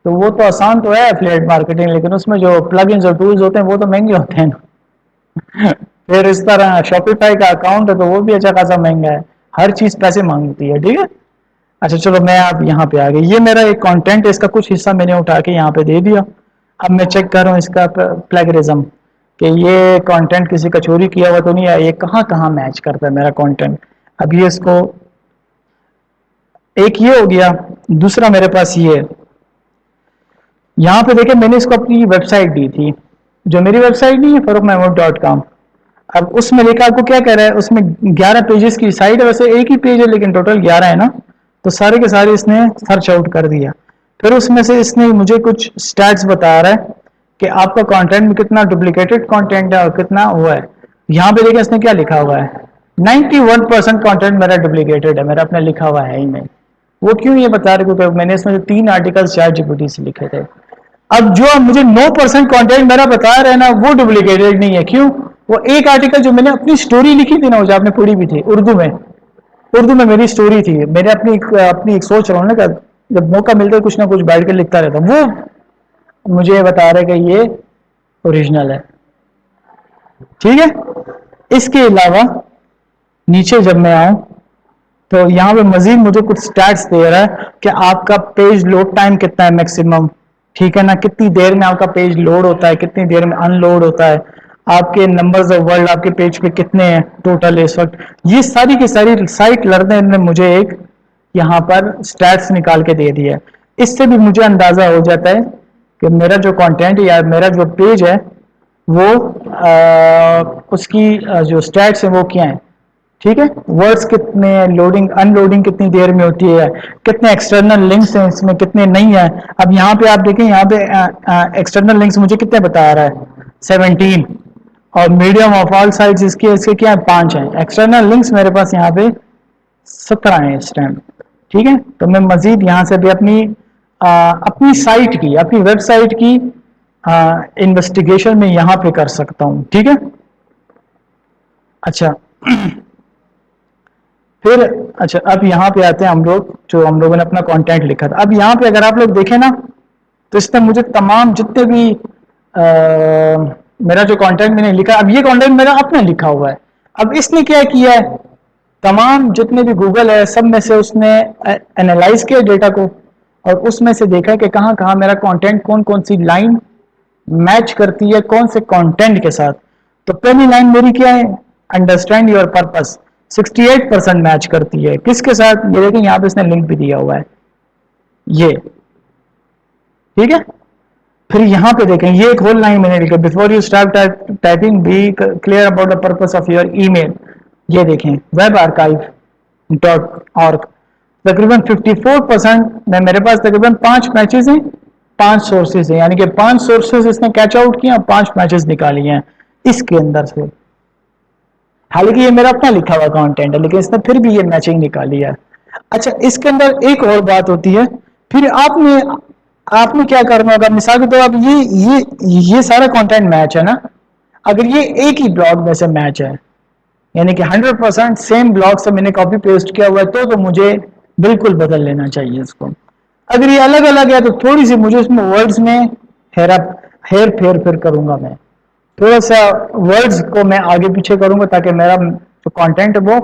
تو وہ تو آسان تو ہے ایفلیٹ مارکیٹنگ, لیکن اس میں جو پلگ انز اور ٹولز ہوتے ہیں وہ تو مہنگے ہوتے ہیں. پھر اس طرح شاپیفائی کا اکاؤنٹ ہے تو وہ بھی اچھا خاصا مہنگا ہے. ہر چیز پیسے مانگتی ہے. ٹھیک ہے, اچھا چلو میں آپ یہاں پہ آ گئی. یہ میرا ایک کانٹینٹ ہے, اس کا کچھ حصہ میں نے اٹھا کے یہاں پہ دے دیا. اب میں چیک کر رہا ہوں اس کا پلیگرزم کہ یہ کانٹینٹ کسی کا چوری کیا ہوا تو نہیں ہے, یہ کہاں کہاں میچ کرتا ہے میرا کانٹینٹ. اب یہ اس کو ایک یہ ہو گیا. دوسرا میرے پاس یہ یہاں پہ دیکھیں, میں نے اس کو اپنی ویب سائٹ دی تھی, جو میری ویب سائٹ نہیں ہے faroukmehmood.com. اب اس میں دیکھا آپ کو کیا کہہ رہا ہے, اس میں 11 پیجز کی سائٹ ہے, ویسے ایک ہی پیج ہے لیکن ٹوٹل 11 ہے نا, تو سارے کے سارے اس نے سرچ آؤٹ کر دیا. پھر اس میں سے اس نے مجھے کچھ سٹیٹس بتا رہا ہے کہ آپ کا کانٹینٹ میں کتنا ڈپلیکیٹڈ کانٹینٹ ہے اور کتنا ہوا ہے. یہاں پہ دیکھیں اس نے کیا لکھا ہوا ہے, 91% کانٹینٹ میرا ڈپلیکیٹڈ ہے, میرا اپنا لکھا ہوا ہے ہی نہیں. وہ کیوں یہ بتا رہے, کیونکہ میں نے اس میں 3 article ChatGPT سے لکھے تھے. اب جو مجھے 9% کانٹینٹ میرا بتا رہے ہیں نا وہ ڈپلیکیٹڈ نہیں ہے. کیوں؟ وہ ایک آرٹیکل جو میں نے اپنی سٹوری لکھی تھی نا, جو آپ نے پڑھی بھی تھی اردو میں میری سٹوری تھی, میں نے اپنی ایک سوچ رہا ہوں نا کہ جب موقع ملتا ہے کچھ نہ کچھ بیٹھ کے لکھتا رہتا ہوں, وہ مجھے بتا رہے کہ یہ اوریجنل ہے. ٹھیک ہے, اس کے علاوہ نیچے جب میں آؤں تو یہاں پہ مزید مجھے کچھ سٹیٹس دے رہا ہے کہ آپ کا پیج لوڈ ٹائم کتنا ہے میکسیمم. ٹھیک ہے نا, کتنی دیر میں آپ کا پیج لوڈ ہوتا ہے, کتنی دیر میں ان لوڈ ہوتا ہے, آپ کے نمبرز آف ورڈ آپ کے پیج پہ کتنے ہیں ٹوٹل اس وقت. یہ ساری کی ساری سائٹ لرنر نے مجھے ایک یہاں پر سٹیٹس نکال کے دے دی ہے. اس سے بھی مجھے اندازہ ہو جاتا ہے کہ میرا جو کانٹینٹ یا میرا جو پیج ہے وہ اس کی جو سٹیٹس ہیں وہ کیا ہیں. ٹھیک ہے, ورڈز کتنے, لوڈنگ ان لوڈنگ کتنی دیر میں ہوتی ہے, کتنے ایکسٹرنل لنکس ہیں اس میں, کتنے نہیں ہیں. اب یہاں پہ آپ دیکھیں, یہاں پہ ایکسٹرنل لنکس مجھے کتنے بتا رہا ہے, 17. اور میڈیم آف آل سائٹس اس کے کیا ہے 5 ہیں. ایکسٹرنل لنکس میرے پاس یہاں پہ 17 ہیں اس ٹائم. ٹھیک ہے, تو میں مزید یہاں سے بھی اپنی سائٹ کی, اپنی ویب سائٹ کی انویسٹیگیشن میں یہاں پہ کر سکتا ہوں. ٹھیک ہے, اچھا پھر اچھا اب یہاں پہ آتے ہیں ہم لوگ, جو ہم لوگوں نے اپنا کانٹینٹ لکھا تھا. اب یہاں پہ اگر آپ لوگ دیکھیں نا تو اس نے مجھے تمام جتنے بھی میرا جو کانٹینٹ میں نے لکھا, اب یہ کانٹینٹ میرا اپنا لکھا ہوا ہے. اب اس نے کیا کیا ہے, تمام جتنے بھی گوگل ہے سب میں سے اس نے انالائز کیا ڈیٹا کو, اور اس میں سے دیکھا کہ کہاں کہاں میرا کانٹینٹ کون کون سی لائن میچ کرتی ہے کون سے کانٹینٹ کے ساتھ. تو پہلی لائن میری کیا ہے, انڈرسٹینڈ یور پرپس, 68% میچ کرتی ہے کس کے ساتھ, یہ دیکھیں یہاں پہ اس نے لنک بھی دیا ہوا ہے یہ. ٹھیک ہے, پھر یہاں پہ دیکھیں یہ ایک ہول لائن میں نے لکھا, before you start typing be clear about the purpose of your email. یہ دیکھیں web-archive.org, تقریباً 54% میں میرے پاس تقریباً 5 میچز ہیں, 5 سورسز ہیں, یعنی کہ 5 سورسز اس نے کیچ آؤٹ کیا, 5 میچز نکالی ہیں اس کے اندر سے. حالانکہ یہ میرا اپنا لکھا ہوا کانٹینٹ ہے لیکن اس نے پھر بھی یہ میچنگ نکالی ہے. اچھا اس کے اندر ایک اور بات ہوتی ہے, پھر آپ نے کیا کرنا ہوگا, مثال کے طور پر یہ سارا کانٹینٹ میچ ہے نا, اگر یہ ایک ہی بلاگ میں سے میچ ہے یعنی کہ 100% سیم بلاگ سے میں نے کاپی پیسٹ کیا ہوا ہے تو مجھے بالکل بدل لینا چاہیے اس کو. اگر یہ الگ الگ ہے تو تھوڑی سی مجھے اس میں ورڈز میں ہیر پھیر کروں گا, میں تھوڑا سا ورڈز کو میں آگے پیچھے کروں گا تاکہ میرا جو کانٹینٹ ہے وہ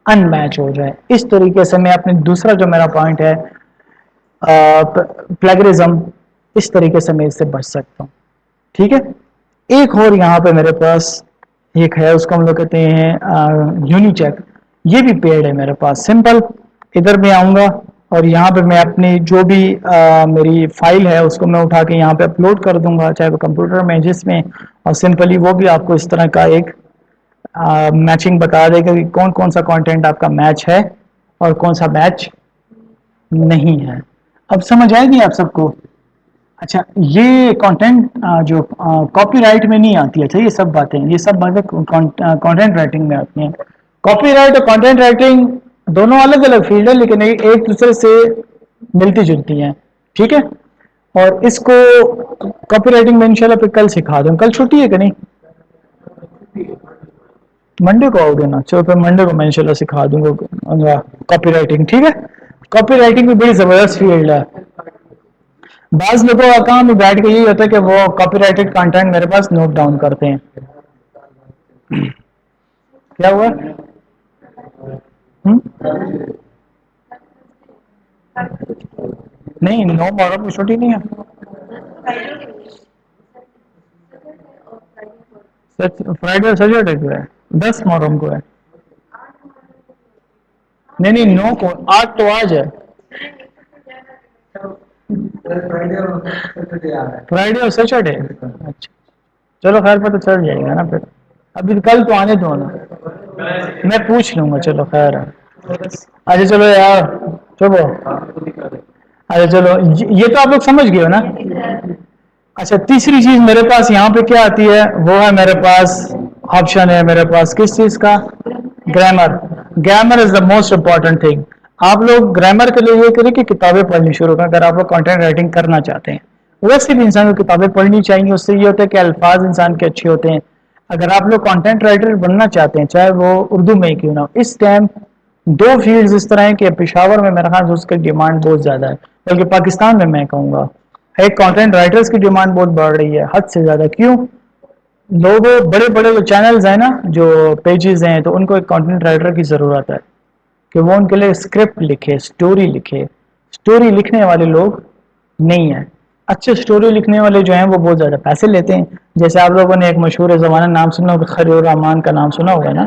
ان میچ ہو جائے. اس طریقے سے میں اپنے دوسرا جو میرا پوائنٹ ہے پلیگرزم, اس طریقے سے میں اس سے بچ سکتا ہوں. ٹھیک ہے, ایک اور یہاں پہ میرے پاس ایک ہے, اس کو ہم لوگ کہتے ہیں یونی چیک. یہ بھی پیڈ ہے میرے پاس. سمپل ادھر میں آؤں گا اور یہاں پہ میں اپنی جو بھی میری فائل ہے اس کو میں اٹھا کے یہاں پہ اپلوڈ کر دوں گا, چاہے وہ کمپیوٹر میں جس میں, اور سمپلی وہ بھی آپ کو اس طرح کا ایک میچنگ بتا دے گا کہ کون کون سا کانٹینٹ آپ کا میچ ہے اور کون سا میچ نہیں ہے. اب سمجھ آئے گی آپ سب کو. اچھا یہ کانٹینٹ جو کاپی رائٹ میں نہیں آتی ہے, اچھا یہ سب باتیں کانٹینٹ رائٹنگ میں آتی ہیں. کاپی رائٹ اور کانٹینٹ رائٹنگ دونوں الگ الگ فیلڈ ہے لیکن ایک دوسرے سے ملتی جلتی ہیں. ٹھیک ہے, اور اس کو کاپی رائٹنگ میں انشاءاللہ پھر کل سکھا دوں. کل چھٹی ہے کہ نہیں, منڈے کو آؤ گے نا, چلو پھر منڈے کو میں انشاءاللہ سکھا دوں گا کاپی رائٹنگ. ٹھیک ہے, کاپی رائٹنگ بھی بڑی زبردست فیلڈ ہے. بعض لوگوں کا کام بھی بیٹھ کے یہی ہوتا ہے کہ وہ کاپی رائٹڈ کانٹینٹ میرے پاس نوٹ ڈاؤن کرتے ہیں. کیا ہوا, نہیں 9 محرم کی چھٹی نہیں ہے, فرائیڈے اور سیٹرڈے کو ہے, 10 محرم کو ہے. نہیں 9 کو, 8 تو آج ہے. فرائیڈے اور سیٹرڈے, اچھا چلو خیر پتہ چل جائے گا نا پھر. ابھی کل تو آنے دو نا, میں پوچھ لوں گا. چلو خیر ہے. اچھا چلو یار چلو, اچھا چلو یہ تو آپ لوگ سمجھ گئے ہو نا. اچھا تیسری چیز میرے پاس یہاں پہ کیا آتی ہے, وہ ہے میرے پاس آپشن ہے میرے پاس کس چیز کا, grammar. Grammar is the most important thing. آپ لوگ گرامر کے لیے یہ کریں کہ کتابیں پڑھنی شروع کریں اگر آپ لوگ کانٹینٹ رائٹنگ کرنا چاہتے ہیں. ویسے بھی انسان کو کتابیں پڑھنی چاہیے, اس سے یہ ہوتا ہے کہ الفاظ انسان کے اچھے ہوتے ہیں. اگر آپ لوگ کانٹینٹ رائٹر بننا چاہتے ہیں چاہے وہ اردو میں ہی کیوں نہ, اس ٹائم 2 فیلڈز اس طرح ہیں کہ پشاور میں میرا خیال اس کی ڈیمانڈ بہت زیادہ ہے, بلکہ پاکستان میں کہوں گا ایک کانٹینٹ رائٹرز کی ڈیمانڈ بہت بڑھ رہی ہے حد سے زیادہ. کیوں, لوگوں بڑے بڑے جو چینلز ہیں نا, جو پیجز ہیں, تو ان کو ایک کانٹینٹ رائٹر کی ضرورت ہے کہ وہ ان کے لیے اسکرپٹ لکھے, اسٹوری لکھے. اسٹوری لکھنے والے لوگ نہیں ہیں. اچھے اسٹوری لکھنے والے جو ہیں وہ بہت زیادہ پیسے لیتے ہیں. جیسے آپ لوگوں نے ایک مشہور زمانہ نام سنا ہوگا, خلیل الرحمان کا نام سنا ہوگا نا,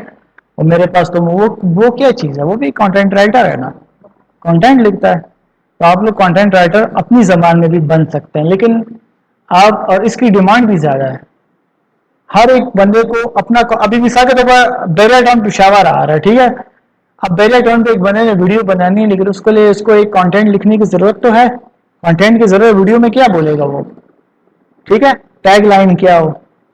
اور میرے پاس تو وہ کیا چیز ہے, وہ بھی کانٹینٹ رائٹر ہے نا, کانٹینٹ لکھتا ہے. تو آپ لوگ کانٹینٹ رائٹر اپنی زبان میں بھی بن سکتے ہیں, لیکن آپ, اور اس کی ڈیمانڈ بھی زیادہ ہے. ہر ایک بندے کو اپنا, ابھی مثال کے طور پر بیرا ٹاؤن پشاور آ رہا ہے, ٹھیک ہے, اب بیرا ٹاؤن پہ ایک بندے نے ویڈیو بنانی ہے لیکن اس کے لیے اس کو ایک کانٹینٹ لکھنے کی ضرورت تو ہے. کانٹینٹ کی ضرورت, ویڈیو میں کیا بولے گا وہ, ٹھیک ہے, ٹیگ لائن کیا ہو,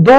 2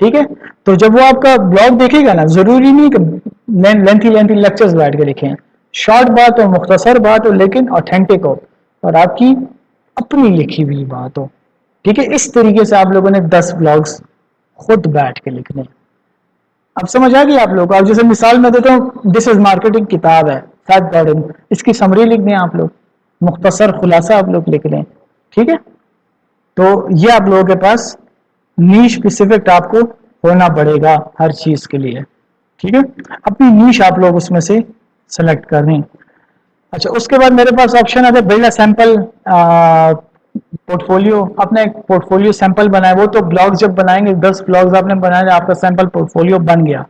ٹھیک ہے. تو جب وہ آپ کا بلاگ دیکھے گا نا, ضروری نہیں کہ لینتھی لیکچرز بیٹھ کے لکھیں, شارٹ بات ہو, مختصر بات ہو, لیکن اوتھینٹک ہو اور آپ کی اپنی لکھی ہوئی بات ہو. ٹھیک ہے, اس طریقے سے آپ لوگوں نے 10 بلاگز خود بیٹھ کے لکھنے. اب سمجھ آ گئی آپ لوگوں کو. اب جیسے مثال میں دیتا ہوں, دس از مارکیٹنگ کتاب ہے, فیکٹ پیڈنگ, اس کی سمری لکھ دیں آپ لوگ, مختصر خلاصہ آپ لوگ لکھ لیں. ٹھیک ہے, تو یہ آپ لوگوں کے پاس نیش اسپیسیفک آپ کو ہونا پڑے گا ہر چیز کے لیے. ٹھیک ہے, اپنی نیش آپ لوگ اس میں سے سلیکٹ کر دیں. اچھا, اس کے بعد میرے پاس آپشن ہے build a sample port folio. اپنا ایک پورٹ فولیو سیمپل بنائے. وہ تو بلاگز جب بنائیں گے, 10 بلاگز آپ نے بنائے, آپ کا سیمپل پورٹ فولیو بن گیا.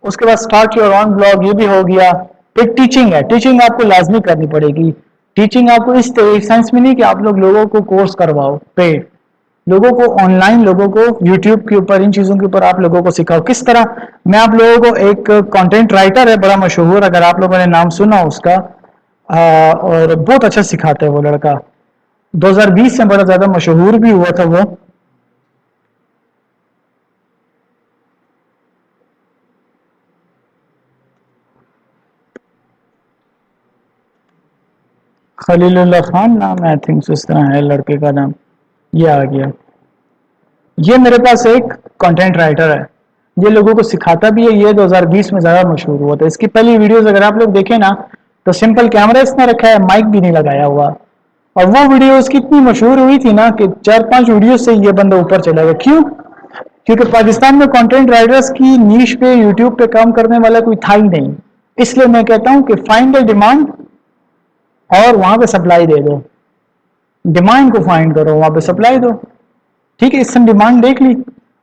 اس کے بعد اسٹارٹ یور اون بلاگ, یہ بھی ہو گیا. پھر ٹیچنگ ہے. ٹیچنگ آپ کو لازمی کرنی پڑے گی. ٹیچنگ آپ کو اس سینس میں نہیں کہ آپ لوگوں کو کورس کرواؤ پیڈ, لوگوں کو آن لائن, لوگوں کو یوٹیوب کے اوپر, ان چیزوں کے اوپر آپ لوگوں کو سکھاؤ. کس طرح میں آپ لوگوں کو, ایک کانٹینٹ رائٹر ہے بڑا مشہور, اگر آپ لوگوں نے نام سنا اس کا, اور بہت اچھا سکھاتا ہے وہ لڑکا, 2020 سے بڑا زیادہ مشہور بھی ہوا تھا وہ. خلیل اللہ خان نام ہے, آئی تھنک اس طرح ہے لڑکے کا نام. یہ آ گیا. یہ میرے پاس ایک کانٹینٹ رائٹر ہے, یہ لوگوں کو سکھاتا بھی ہے. یہ 2020 میں زیادہ مشہور ہوا تھا. اس کی پہلی ویڈیوز اگر آپ لوگ دیکھیں نا, تو سمپل کیمرہ اس نے رکھا ہے, مائک بھی نہیں لگایا ہوا. اور وہ ویڈیو اس کی اتنی مشہور ہوئی تھی نا کہ 4-5 ویڈیوز سے یہ بندہ اوپر چلا گیا. کیوں؟ کیونکہ پاکستان میں کانٹینٹ رائٹرز کی نیش پہ, یوٹیوب پہ کام کرنے والا کوئی تھا ہی نہیں. اس لیے میں کہتا ہوں کہ فائنڈ اے ڈیمانڈ اور وہاں پہ سپلائی دے دو. ڈیمانڈ کو فائنڈ کرو, وہاں پہ سپلائی دو. ٹھیک ہے, اس نے ڈیمانڈ دیکھ لی.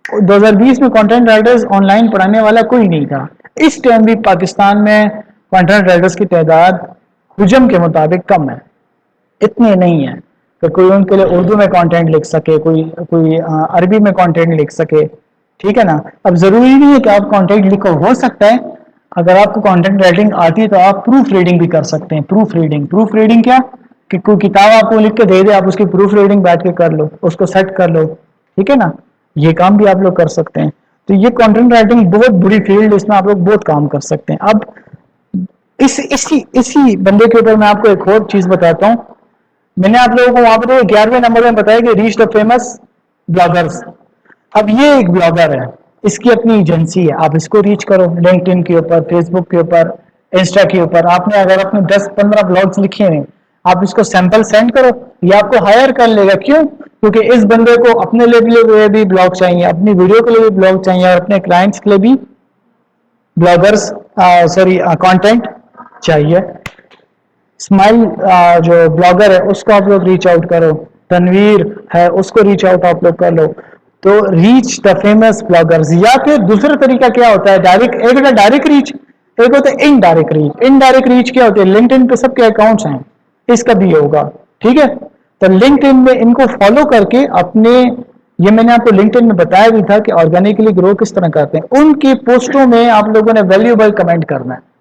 2020 میں کانٹینٹ رائٹرز آن لائن پڑھانے والا کوئی نہیں تھا. اس ٹائم بھی پاکستان میں کانٹینٹ رائٹرز کی تعداد حجم کے مطابق کم ہے, اتنے نہیں ہیں کہ کوئی ان کے لیے اردو میں کانٹینٹ لکھ سکے, کوئی عربی میں کانٹینٹ لکھ سکے. ٹھیک ہے نا. اب ضروری نہیں ہے کہ آپ کانٹینٹ لکھو, ہو سکتا ہے اگر آپ کو کانٹینٹ رائٹنگ آتی ہے تو آپ پروف ریڈنگ بھی کر سکتے ہیں. پروف ریڈنگ کیا کہ کوئی کتاب آپ کو لکھ کے دے دے, آپ اس کی پروف ریڈنگ بیٹھ کے کر لو, اس کو سیٹ کر لو. ٹھیک ہے نا, یہ کام بھی آپ لوگ کر سکتے ہیں. تو یہ کانٹینٹ رائٹنگ بہت بری فیلڈ, اس میں آپ لوگ بہت کام کر سکتے ہیں. اب اسی بندے کے اوپر میں آپ کو ایک اور چیز بتاتا ہوں. میں نے آپ لوگوں کو وہاں پر 11ویں نمبر میں بتایا کہ ریچ دا فیمس بلاگرز. اب یہ ایک بلاگر ہے, اس کی اپنی ایجنسی ہے, آپ اس کو ریچ کرو. لنکڈ ان کے اوپر, فیس بک کے اوپر, انسٹا کے اوپر, آپ نے اگر اپنے 10-15 بلاگز لکھے ہیں, آپ اس کو سیمپل سینڈ کرو, یہ آپ کو ہائر کر لے گا. کیوں؟ کیونکہ اس بندے کو اپنے لیے بھی بلاگ چاہیے, اپنی ویڈیو کے لیے بھی بلاگ چاہیے, اور اپنے کلائنٹس کے لیے بھی بلاگرز کانٹینٹ چاہیے. اسمائل جو بلاگر ہے اس کو آپ لوگ ریچ آؤٹ کرو. تنویر ہے, اس کو ریچ آؤٹ آپ لوگ کر لو. تو ریچ دا فیمس بلاگرز. یا پھر دوسرا طریقہ کیا ہوتا ہے, ڈائریکٹ. ایک ہوتا ہے ڈائریکٹ ریچ, ایک ہوتا ہے انڈائریکٹ ریچ. انڈائریکٹ ریچ کیا ہوتی ہے, لنکڈ ان پہ سب کے اکاؤنٹس ہیں, اس کا بھی ہوگا. ٹھیک ہے, تو لنکڈ ان میں ان کو فالو کر کے اپنے, یہ میں نے آپ کو لنکڈ ان میں بتایا بھی تھا کہ آرگینکلی گرو کس طرح کرتے ہیں. ان کی پوسٹوں میں آپ لوگوں نے ویلیوبل کمنٹ کرنا ہے,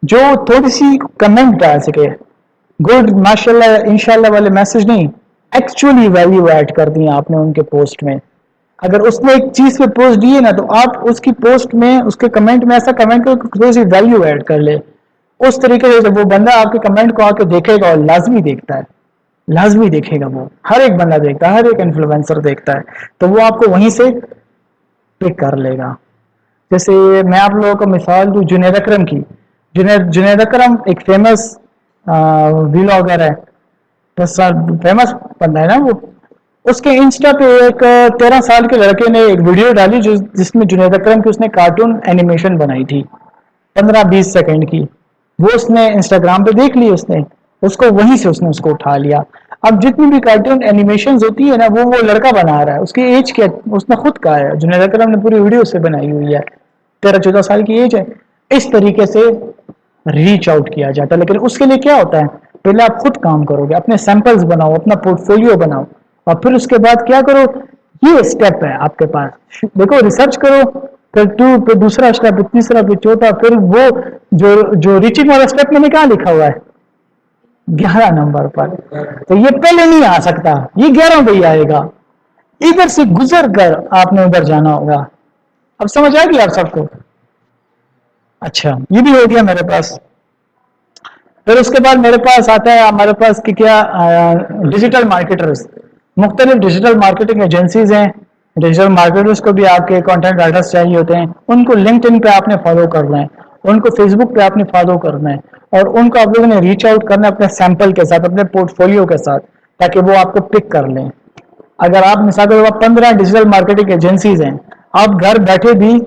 جو تھوڑی سی کمنٹ ڈال سکے. گڈ, ماشاء اللہ, انشاءاللہ والے میسج نہیں, ایکچولی ویلیو ایڈ کر دی آپ نے ان کے پوسٹ میں. اگر اس نے ایک چیز پہ پوسٹ دیے نا, تو آپ اس کی پوسٹ میں, اس کے کمنٹ میں ایسا کمنٹ کرو کہ تھوڑی سی ویلیو ایڈ کر لے. اس طریقے سے جب وہ بندہ آپ کے کمنٹ کو آ کے دیکھے گا, اور لازمی دیکھتا ہے, لازمی دیکھے گا, وہ ہر ایک بندہ دیکھتا ہے, ہر ایک انفلوئنسر دیکھتا ہے, تو وہ آپ کو وہیں سے پک کر لے گا. جیسے میں آپ لوگوں کو مثال دوں جنید اکرم کی. جنید اکرم ایک فیمس ویلاگر ہے, فیمس بندہ ہے نا وہ. اس کے انسٹا پہ ایک 13 سال کے لڑکے نے ایک ویڈیو ڈالی جس میں جنید اکرم کی اس نے کارٹون اینیمیشن بنائی تھی 15-20 سیکنڈ کی. وہ اس نے انسٹاگرام پہ دیکھ لی, اس کو وہیں سے اس نے اس کو اٹھا لیا. اب جتنی بھی کارٹون اینیمیشنز ہوتی ہے نا, وہ لڑکا بنا رہا ہے. اس کی ایج کیا, اس نے خود کہا ہے, جنید اکرم نے پوری ویڈیو سے بنائی ہوئی ہے, 13-14 سال کی ایج ہے. اس طریقے سے ریچ آؤٹ کیا جاتا ہے. لیکن اس کے لیے کیا ہوتا ہے, پہلے آپ خود کام کرو گے, اپنے سیمپلز بناؤ, اپنا پورٹ فولیو بناؤ, اور پھر اس کے بعد کیا کرو, یہ اسٹیپ ہے آپ کے پاس. دیکھو, ریسرچ کرو, پھر دوسرا اسٹیپ, پھر تیسرا, پھر چوتھا, پھر وہ جو ریچنگ والا اسٹیپ میں نے کہاں لکھا ہوا ہے 11 نمبر پر. تو یہ پہلے نہیں آ سکتا, یہ 11 پہ ہی آئے گا. ادھر سے گزر کر آپ نے ادھر جانا ہوگا. اب سمجھ آ گیا آپ سب کو؟ اچھا یہ بھی ہو گیا میرے پاس. پھر اس کے بعد میرے پاس آتا ہے ہمارے پاس کہ کیا ڈیجیٹل مارکیٹرز. مختلف ڈیجیٹل مارکیٹنگ ایجنسیز ہیں. ڈیجیٹل مارکیٹرز کو بھی آپ کے کانٹینٹ رائٹرز چاہیے ہوتے ہیں. ان کو لنکڈ ان پہ آپ نے فالو کرنا ہے, ان کو فیس بک پہ آپ نے فالو کرنا ہے, اور ان کو آپ لوگوں نے ریچ آؤٹ کرنا ہے اپنے سیمپل کے ساتھ, اپنے پورٹ فولیو کے ساتھ, تاکہ وہ آپ کو پک کر لیں. اگر آپ مثال کے طور پر 15 ڈیجیٹل مارکیٹنگ ایجنسیز ہیں, آپ گھر بیٹھے بھی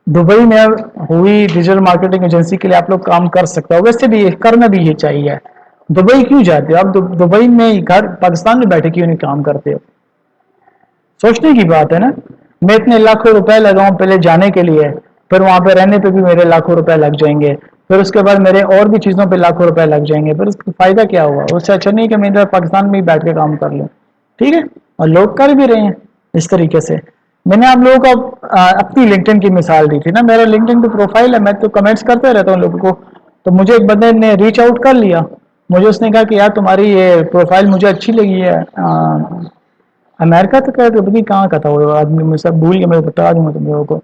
دبئی میں ہوئی ڈیجیٹل مارکیٹنگ ایجنسی کے لیے آپ لوگ کام کر سکتے ہو. ویسے بھی کرنا بھی یہ چاہیے. دبئی کیوں جاتے ہو آپ؟ دبئی میں گھر پاکستان میں بیٹھے کیوں نہیں کام کرتے ہو؟ سوچنے کی بات ہے نا. میں اتنے لاکھوں روپے لگاؤں پہلے جانے کے لیے, پھر وہاں پہ رہنے پہ بھی میرے لاکھوں روپے لگ جائیں گے, پھر اس کے بعد میرے اور بھی چیزوں پہ لاکھوں روپے لگ جائیں گے, پھر اس کا فائدہ کیا ہوا؟ اس سے اچھا نہیں کہ میں ادھر پاکستان میں ہی بیٹھ کے کام کر لوں. ٹھیک ہے, اور لوگ کر بھی رہے ہیں اس طریقے سے. میں نے آپ لوگوں کو اپنی لنکڈ ان کی مثال دی تھی نا. میرا لنکڈ ان پہ پروفائل ہے, میں تو کمنٹس کرتے رہتا ہوں لوگوں کو. تو مجھے ایک بندے نے ریچ آؤٹ کر لیا, مجھے اس نے کہا کہ یار تمہاری یہ پروفائل مجھے اچھی لگی ہے. امریکہ تو کہاں کا تھا وہ آدمی, میں سب بھول گیا, میں بتا دوں گا تم لوگوں کو.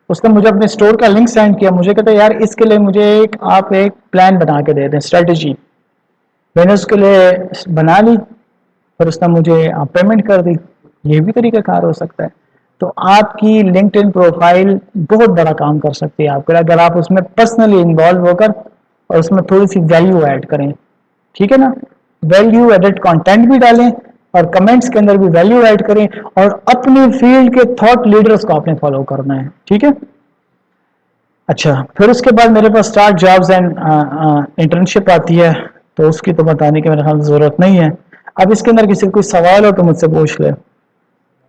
اس نے مجھے اپنے اسٹور کا لنک سینڈ کیا, مجھے کہتا ہے یار اس کے لیے مجھے آپ ایک پلان بنا کے دے دیں, اسٹریٹجی. میں نے اس کے لیے بنا لی, پھر اس نے مجھے پیمنٹ کر دی. یہ بھی طریقہ کار ہو سکتا ہے. تو آپ کی لنکڈ ان پروفائل بہت بڑا کام کر سکتی ہے آپ کے, اگر آپ اس میں پرسنلی انوالو ہو کر اور اس میں تھوڑی سی ویلیو ایڈ کریں. ٹھیک ہے نا, ویلیو ایڈڈ کانٹینٹ بھی ڈالیں, اور کمنٹس کے اندر بھی ویلیو ایڈ کریں, اور اپنی فیلڈ کے تھاٹ لیڈرز کو آپ نے فالو کرنا ہے. ٹھیک ہے. اچھا, پھر اس کے بعد میرے پاس اسٹارٹ جابز اینڈ انٹرنشپ آتی ہے, تو اس کی تو بتانے کی میرے خیال ضرورت نہیں ہے. اب اس کے اندر کسی کو کوئی سوال ہو تو مجھ سے پوچھ لے.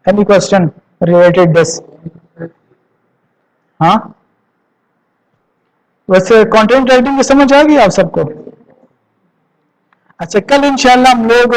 اینی کوسچن ریلیٹڈ دس؟ ہاں, ویسے کانٹینٹ رائٹنگ کی سمجھ آ گئی آپ سب کو؟ اچھا, کل انشاءاللہ ہم لوگ